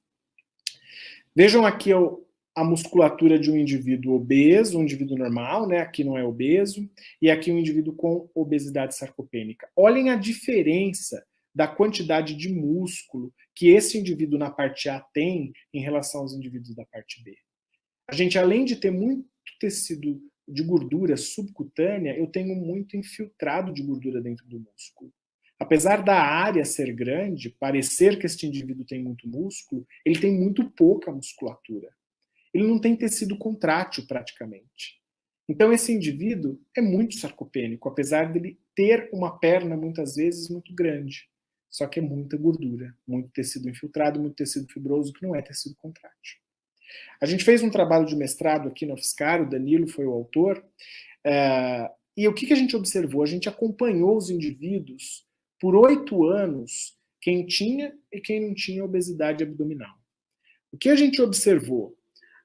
Vejam aqui a musculatura de um indivíduo obeso, um indivíduo normal, né? Aqui não é obeso, e aqui um indivíduo com obesidade sarcopênica. Olhem a diferença da quantidade de músculo que esse indivíduo na parte A tem em relação aos indivíduos da parte B. A gente, além de ter muito tecido de gordura subcutânea, eu tenho muito infiltrado de gordura dentro do músculo. Apesar da área ser grande, parecer que este indivíduo tem muito músculo, ele tem muito pouca musculatura. Ele não tem tecido contrátil praticamente. Então esse indivíduo é muito sarcopênico, apesar dele ter uma perna muitas vezes muito grande. Só que é muita gordura, muito tecido infiltrado, muito tecido fibroso, que não é tecido contrátil. A gente fez um trabalho de mestrado aqui na UFSCar, o Danilo foi o autor, e o que a gente observou? A gente acompanhou os indivíduos por 8 anos, quem tinha e quem não tinha obesidade abdominal. O que a gente observou?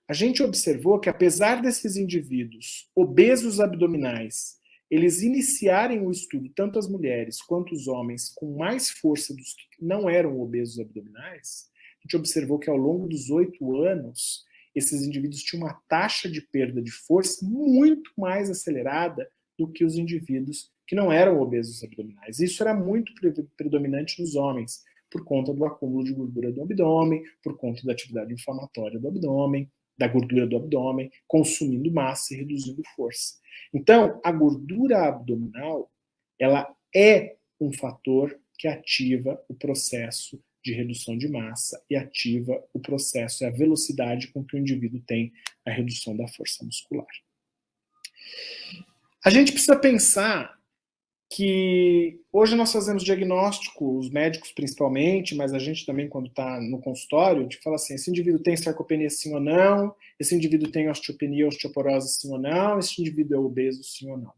A gente observou que, apesar desses indivíduos obesos abdominais, eles iniciarem o estudo, tanto as mulheres quanto os homens, com mais força dos que não eram obesos abdominais, a gente observou que ao longo dos 8 anos, esses indivíduos tinham uma taxa de perda de força muito mais acelerada do que os indivíduos que não eram obesos abdominais. Isso era muito predominante nos homens, por conta do acúmulo de gordura do abdômen, por conta da atividade inflamatória do abdômen, da gordura do abdômen, consumindo massa e reduzindo força. Então, a gordura abdominal, ela é um fator que ativa o processo de redução de massa e ativa o processo e a velocidade com que o indivíduo tem a redução da força muscular. A gente precisa pensar que hoje nós fazemos diagnóstico, os médicos principalmente, mas a gente também quando está no consultório, de falar assim, esse indivíduo tem sarcopenia sim ou não, esse indivíduo tem osteopenia, osteoporose sim ou não, esse indivíduo é obeso sim ou não.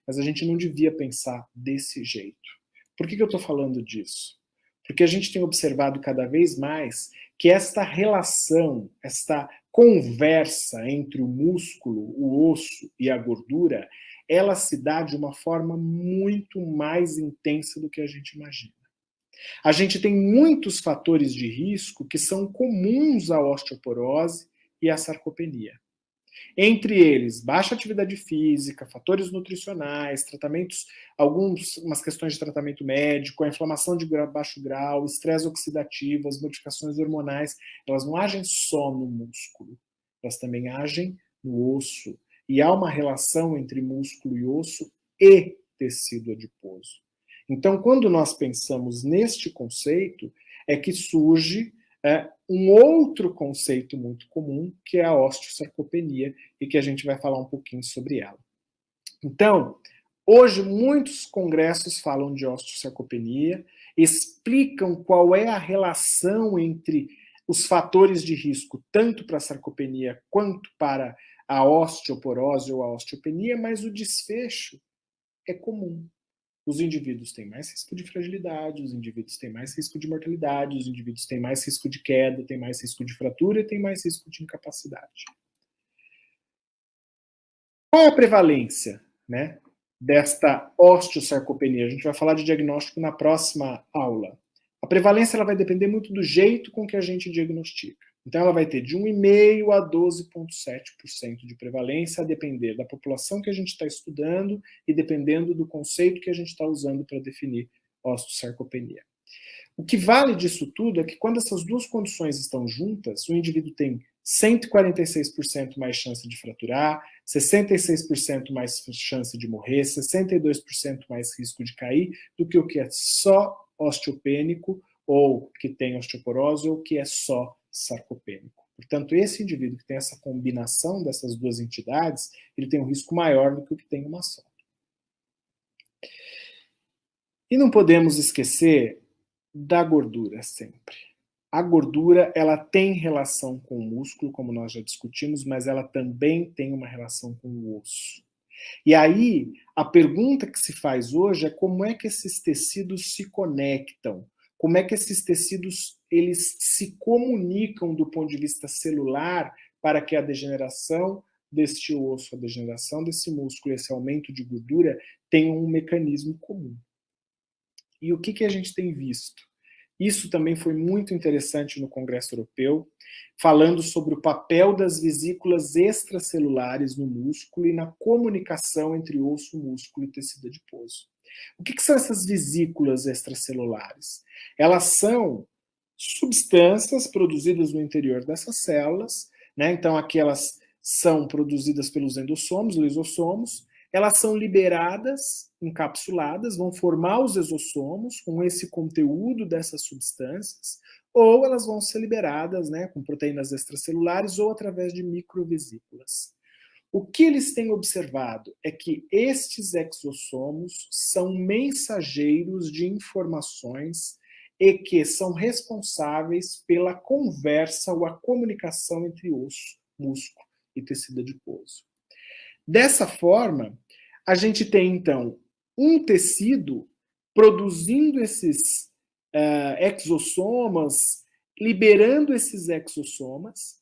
Mas a gente não devia pensar desse jeito. Por que eu estou falando disso? Porque a gente tem observado cada vez mais que esta relação, esta conversa entre o músculo, o osso e a gordura, ela se dá de uma forma muito mais intensa do que a gente imagina. A gente tem muitos fatores de risco que são comuns à osteoporose e à sarcopenia. Entre eles, baixa atividade física, fatores nutricionais, tratamentos, algumas questões de tratamento médico, a inflamação de baixo grau, estresse oxidativo, as modificações hormonais, elas não agem só no músculo, elas também agem no osso. E há uma relação entre músculo e osso e tecido adiposo. Então, quando nós pensamos neste conceito, é que surge um outro conceito muito comum, que é a osteosarcopenia, e que a gente vai falar um pouquinho sobre ela. Então, hoje muitos congressos falam de osteosarcopenia, explicam qual é a relação entre os fatores de risco, tanto para a sarcopenia quanto para a osteoporose ou a osteopenia, mas o desfecho é comum. Os indivíduos têm mais risco de fragilidade, os indivíduos têm mais risco de mortalidade, os indivíduos têm mais risco de queda, têm mais risco de fratura e têm mais risco de incapacidade. Qual é a prevalência, né, desta osteosarcopenia? A gente vai falar de diagnóstico na próxima aula. A prevalência ela vai depender muito do jeito com que a gente diagnostica. Então, ela vai ter de 1,5% a 12,7% de prevalência, a depender da população que a gente está estudando e dependendo do conceito que a gente está usando para definir osteosarcopenia. O que vale disso tudo é que quando essas duas condições estão juntas, o indivíduo tem 146% mais chance de fraturar, 66% mais chance de morrer, 62% mais risco de cair do que o que é só osteopênico, ou que tem osteoporose, ou que é só sarcopênico. Portanto, esse indivíduo que tem essa combinação dessas duas entidades, ele tem um risco maior do que o que tem uma só. E não podemos esquecer da gordura sempre. A gordura, ela tem relação com o músculo, como nós já discutimos, mas ela também tem uma relação com o osso. E aí, a pergunta que se faz hoje é como é que esses tecidos se conectam? Como é que esses tecidos eles se comunicam do ponto de vista celular para que a degeneração deste osso, a degeneração desse músculo, esse aumento de gordura tenham um mecanismo comum? E o que a gente tem visto? Isso também foi muito interessante no Congresso Europeu, falando sobre o papel das vesículas extracelulares no músculo e na comunicação entre osso, músculo e tecido adiposo. O que são essas vesículas extracelulares? Elas são substâncias produzidas no interior dessas células, né? Então aqui elas são produzidas pelos endossomos, lisossomos, elas são liberadas, encapsuladas, vão formar os exossomos com esse conteúdo dessas substâncias, ou elas vão ser liberadas, né, com proteínas extracelulares ou através de microvesículas. O que eles têm observado é que estes exossomos são mensageiros de informações e que são responsáveis pela conversa ou a comunicação entre osso, músculo e tecido adiposo. Dessa forma, a gente tem, então, um tecido produzindo esses exossomas, liberando esses exossomas.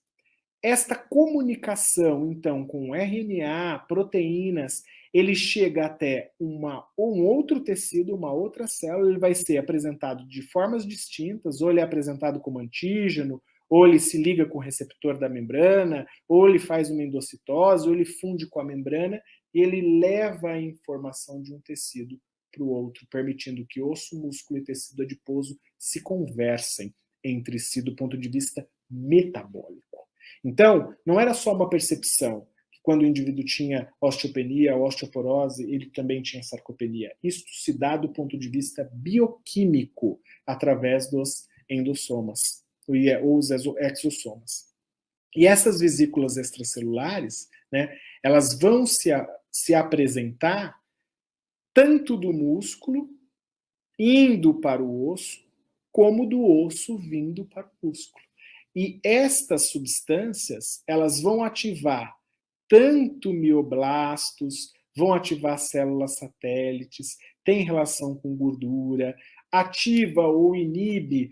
Esta comunicação, então, com RNA, proteínas, ele chega até um outro tecido, uma outra célula, ele vai ser apresentado de formas distintas, ou ele é apresentado como antígeno, ou ele se liga com o receptor da membrana, ou ele faz uma endocitose, ou ele funde com a membrana, e ele leva a informação de um tecido para o outro, permitindo que osso, músculo e tecido adiposo se conversem entre si do ponto de vista metabólico. Então, não era só uma percepção, que quando o indivíduo tinha osteopenia ou osteoporose, ele também tinha sarcopenia. Isso se dá do ponto de vista bioquímico, através dos endossomas, ou os exossomas. E essas vesículas extracelulares, né, elas vão se apresentar tanto do músculo indo para o osso, como do osso vindo para o músculo. E estas substâncias, elas vão ativar tanto mioblastos, vão ativar células satélites, tem relação com gordura, ativa ou inibe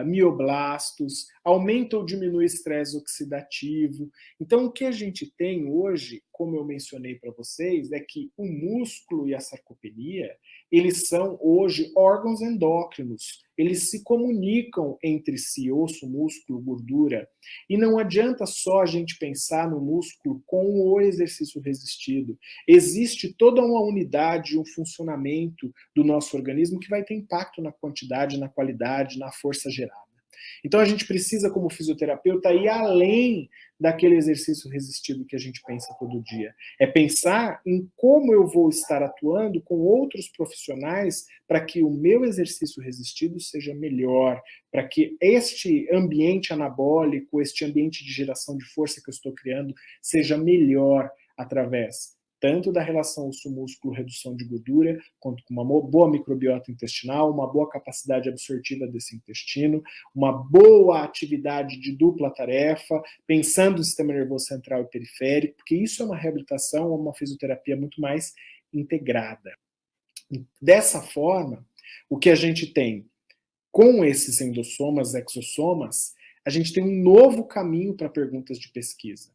mioblastos, aumenta ou diminui estresse oxidativo. Então, o que a gente tem hoje, como eu mencionei para vocês, é que o músculo e a sarcopenia, eles são hoje órgãos endócrinos. Eles se comunicam entre si, osso, músculo, gordura. E não adianta só a gente pensar no músculo com o exercício resistido. Existe toda uma unidade, um funcionamento do nosso organismo que vai ter impacto na quantidade, na qualidade, na força gerada. Então a gente precisa, como fisioterapeuta, ir além daquele exercício resistido que a gente pensa todo dia. É pensar em como eu vou estar atuando com outros profissionais para que o meu exercício resistido seja melhor, para que este ambiente anabólico, este ambiente de geração de força que eu estou criando, seja melhor através tanto da relação osso-músculo, redução de gordura, quanto com uma boa microbiota intestinal, uma boa capacidade absortiva desse intestino, uma boa atividade de dupla tarefa, pensando no sistema nervoso central e periférico, porque isso é uma reabilitação, uma fisioterapia muito mais integrada. Dessa forma, o que a gente tem com esses endossomas, exossomas, a gente tem um novo caminho para perguntas de pesquisa,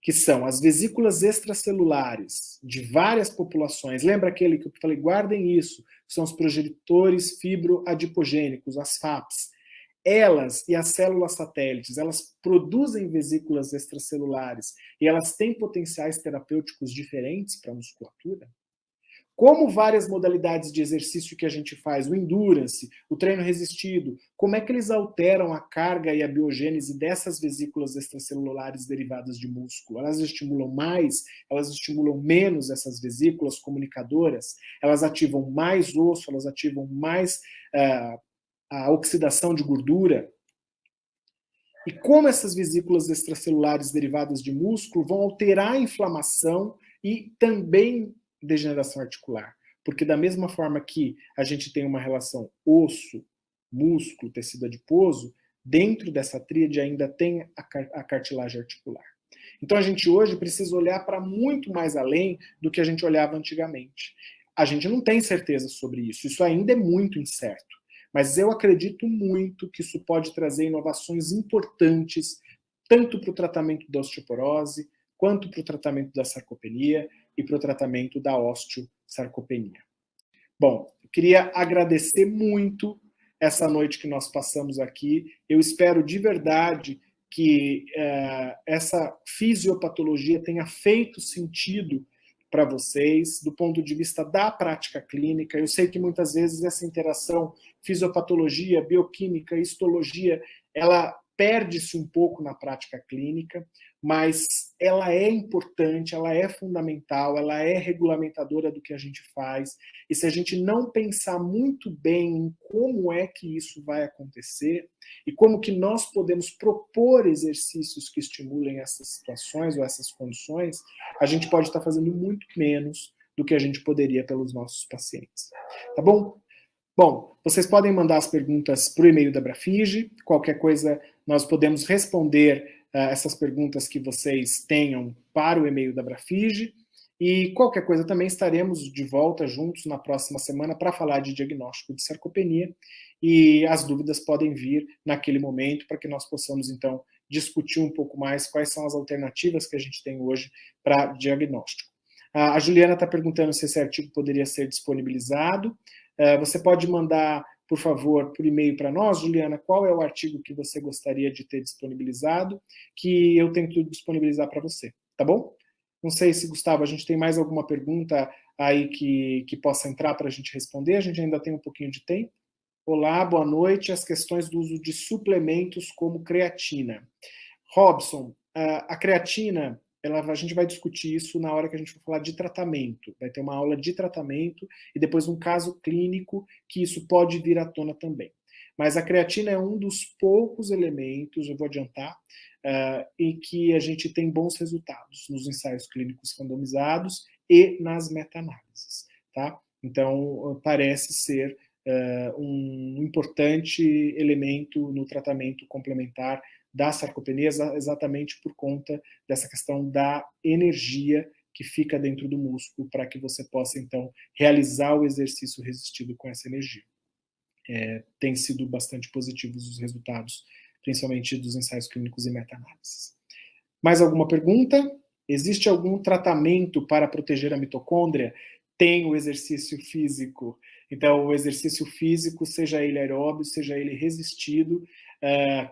que são as vesículas extracelulares de várias populações. Lembra aquele que eu falei? Guardem isso. São os progenitores fibroadipogênicos, as FAPs. Elas e as células satélites, elas produzem vesículas extracelulares e elas têm potenciais terapêuticos diferentes para a musculatura? Como várias modalidades de exercício que a gente faz, o endurance, o treino resistido, como é que eles alteram a carga e a biogênese dessas vesículas extracelulares derivadas de músculo? Elas estimulam mais, elas estimulam menos essas vesículas comunicadoras, elas ativam mais osso, elas ativam mais a oxidação de gordura. E como essas vesículas extracelulares derivadas de músculo vão alterar a inflamação e também degeneração articular. Porque da mesma forma que a gente tem uma relação osso, músculo, tecido adiposo, dentro dessa tríade ainda tem a cartilagem articular. Então a gente hoje precisa olhar para muito mais além do que a gente olhava antigamente. A gente não tem certeza sobre isso ainda é muito incerto. Mas eu acredito muito que isso pode trazer inovações importantes, tanto para o tratamento da osteoporose, quanto para o tratamento da sarcopenia e para o tratamento da osteosarcopenia. Bom, eu queria agradecer muito essa noite que nós passamos aqui. Eu espero de verdade que essa fisiopatologia tenha feito sentido para vocês, do ponto de vista da prática clínica. Eu sei que muitas vezes essa interação fisiopatologia, bioquímica, histologia, ela perde-se um pouco na prática clínica, mas ela é importante, ela é fundamental, ela é regulamentadora do que a gente faz, e se a gente não pensar muito bem em como é que isso vai acontecer, e como que nós podemos propor exercícios que estimulem essas situações ou essas condições, a gente pode estar fazendo muito menos do que a gente poderia pelos nossos pacientes. Tá bom? Bom, vocês podem mandar as perguntas para o e-mail da Abrafige. Qualquer coisa, nós podemos responder essas perguntas que vocês tenham para o e-mail da Abrafige. E qualquer coisa também estaremos de volta juntos na próxima semana para falar de diagnóstico de sarcopenia. E as dúvidas podem vir naquele momento para que nós possamos, então, discutir um pouco mais quais são as alternativas que a gente tem hoje para diagnóstico. A Juliana está perguntando se esse artigo poderia ser disponibilizado. Você pode mandar, por favor, por e-mail para nós, Juliana, qual é o artigo que você gostaria de ter disponibilizado, que eu tento disponibilizar para você, tá bom? Não sei se, Gustavo, a gente tem mais alguma pergunta aí que possa entrar para a gente responder, a gente ainda tem um pouquinho de tempo. Olá, boa noite, as questões do uso de suplementos como creatina. Robson, a creatina, a gente vai discutir isso na hora que a gente for falar de tratamento. Vai ter uma aula de tratamento e depois um caso clínico que isso pode vir à tona também. Mas a creatina é um dos poucos elementos, eu vou adiantar, em que a gente tem bons resultados nos ensaios clínicos randomizados e nas meta-análises. Tá? Então, parece ser um importante elemento no tratamento complementar da sarcopenia, exatamente por conta dessa questão da energia que fica dentro do músculo para que você possa, então, realizar o exercício resistido com essa energia. Tem sido bastante positivos os resultados, principalmente dos ensaios clínicos e meta-análises. Mais alguma pergunta? Existe algum tratamento para proteger a mitocôndria? Tem o exercício físico. Então, o exercício físico, seja ele aeróbio, seja ele resistido,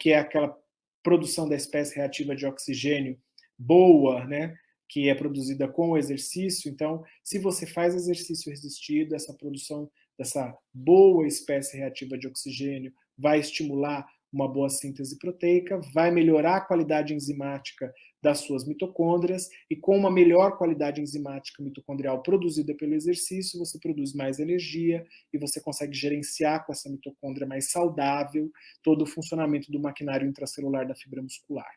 que é aquela produção da espécie reativa de oxigênio boa, né, que é produzida com o exercício. Então, se você faz exercício resistido, essa produção dessa boa espécie reativa de oxigênio vai estimular uma boa síntese proteica, vai melhorar a qualidade enzimática das suas mitocôndrias, e com uma melhor qualidade enzimática mitocondrial produzida pelo exercício, você produz mais energia e você consegue gerenciar com essa mitocôndria mais saudável todo o funcionamento do maquinário intracelular da fibra muscular.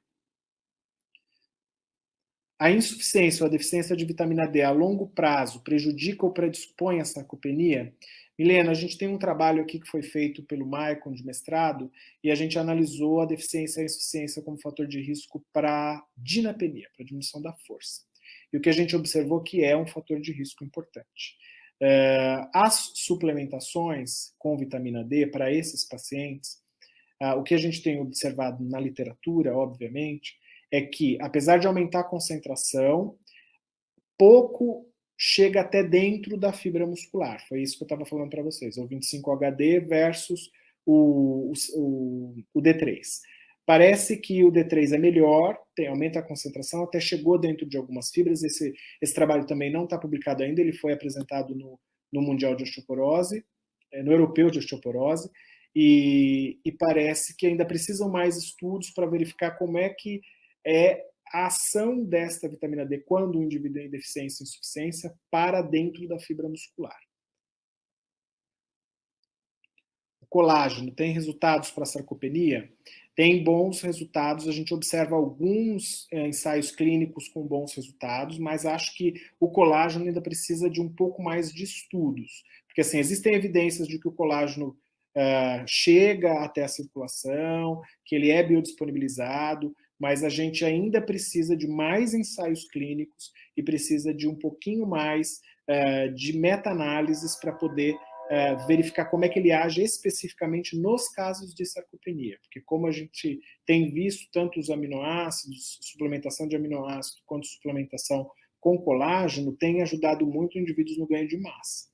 A insuficiência ou a deficiência de vitamina D a longo prazo prejudica ou predispõe a sarcopenia? Milena, a gente tem um trabalho aqui que foi feito pelo Maicon de mestrado e a gente analisou a deficiência e a insuficiência como fator de risco para dinapenia, para diminuição da força. E o que a gente observou que é um fator de risco importante. As suplementações com vitamina D para esses pacientes, o que a gente tem observado na literatura, obviamente, é que, apesar de aumentar a concentração, pouco chega até dentro da fibra muscular. Foi isso que eu estava falando para vocês, o 25-HD versus o D3. Parece que o D3 é melhor, aumenta a concentração, até chegou dentro de algumas fibras. Esse trabalho também não está publicado ainda, ele foi apresentado no Mundial de Osteoporose, no Europeu de Osteoporose, e parece que ainda precisam mais estudos para verificar como é que é a ação desta vitamina D quando o indivíduo é em deficiência e insuficiência para dentro da fibra muscular. O colágeno tem resultados para a sarcopenia? Tem bons resultados, a gente observa alguns ensaios clínicos com bons resultados, mas acho que o colágeno ainda precisa de um pouco mais de estudos, porque assim, existem evidências de que o colágeno chega até a circulação, que ele é biodisponibilizado, mas a gente ainda precisa de mais ensaios clínicos e precisa de um pouquinho mais de meta-análises para poder verificar como é que ele age especificamente nos casos de sarcopenia, porque como a gente tem visto tanto os aminoácidos, suplementação de aminoácidos, quanto suplementação com colágeno, tem ajudado muito indivíduos no ganho de massa.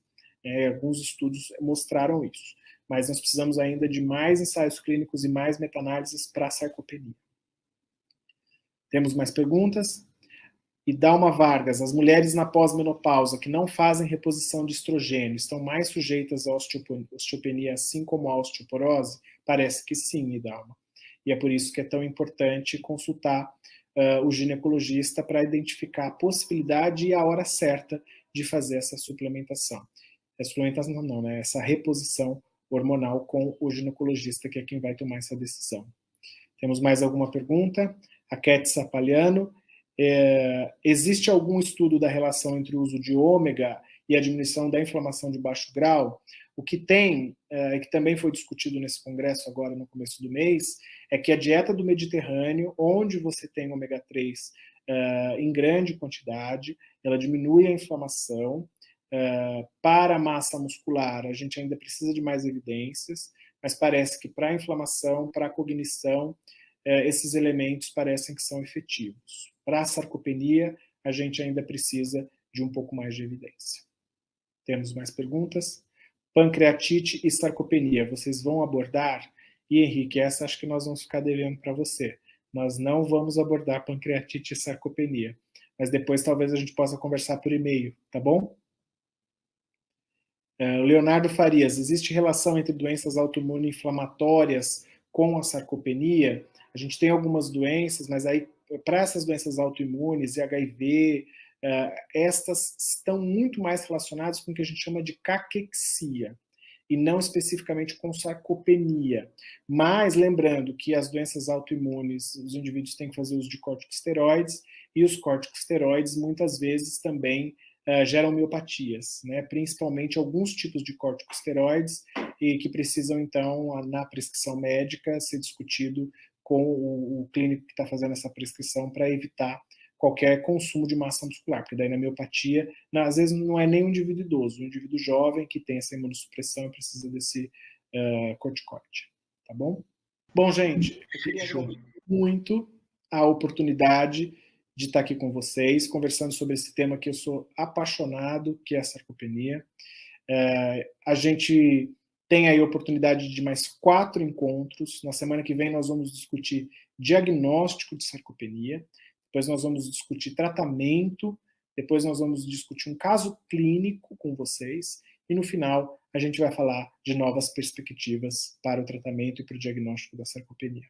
Alguns estudos mostraram isso, mas nós precisamos ainda de mais ensaios clínicos e mais meta-análises para a sarcopenia. Temos mais perguntas? E Dalma Vargas, as mulheres na pós-menopausa que não fazem reposição de estrogênio estão mais sujeitas à osteopenia, assim como à osteoporose? Parece que sim, Dalma. E é por isso que é tão importante consultar o ginecologista para identificar a possibilidade e a hora certa de fazer essa suplementação. Suplementação não, né? Essa reposição hormonal com o ginecologista, que é quem vai tomar essa decisão. Temos mais alguma pergunta? A Cat Sapaliano. Existe algum estudo da relação entre o uso de ômega e a diminuição da inflamação de baixo grau? O que tem, que também foi discutido nesse congresso agora no começo do mês, é que a dieta do Mediterrâneo, onde você tem ômega 3 em grande quantidade, ela diminui a inflamação. Para a massa muscular, a gente ainda precisa de mais evidências, mas parece que para a inflamação, para a cognição, esses elementos parecem que são efetivos. Para a sarcopenia, a gente ainda precisa de um pouco mais de evidência. Temos mais perguntas? Pancreatite e sarcopenia, vocês vão abordar? E Henrique, essa acho que nós vamos ficar devendo para você. Nós não vamos abordar pancreatite e sarcopenia, mas depois talvez a gente possa conversar por e-mail, tá bom? Leonardo Farias, existe relação entre doenças autoimunes inflamatórias com a sarcopenia? A gente tem algumas doenças, mas aí para essas doenças autoimunes e HIV, estas estão muito mais relacionadas com o que a gente chama de caquexia, e não especificamente com sarcopenia. Mas lembrando que as doenças autoimunes, os indivíduos têm que fazer uso de corticosteroides, e os corticosteroides muitas vezes também geram miopatias, né? Principalmente alguns tipos de corticosteroides, e que precisam, então, na prescrição médica, ser discutido com o clínico que está fazendo essa prescrição para evitar qualquer consumo de massa muscular, porque daí na miopatia, às vezes não é nem um indivíduo idoso, um indivíduo jovem que tem essa imunossupressão e precisa desse corticoide, tá bom? Bom, gente, eu queria agradecer muito a oportunidade de estar aqui com vocês, conversando sobre esse tema que eu sou apaixonado, que é a sarcopenia. A gente tem aí a oportunidade de mais 4 encontros. Na semana que vem nós vamos discutir diagnóstico de sarcopenia, depois nós vamos discutir tratamento, depois nós vamos discutir um caso clínico com vocês, e no final a gente vai falar de novas perspectivas para o tratamento e para o diagnóstico da sarcopenia.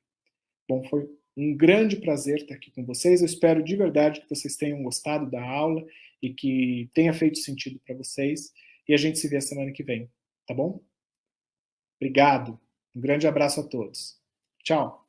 Bom, foi um grande prazer estar aqui com vocês. Eu espero de verdade que vocês tenham gostado da aula e que tenha feito sentido para vocês. E a gente se vê a semana que vem, tá bom? Obrigado. Um grande abraço a todos. Tchau.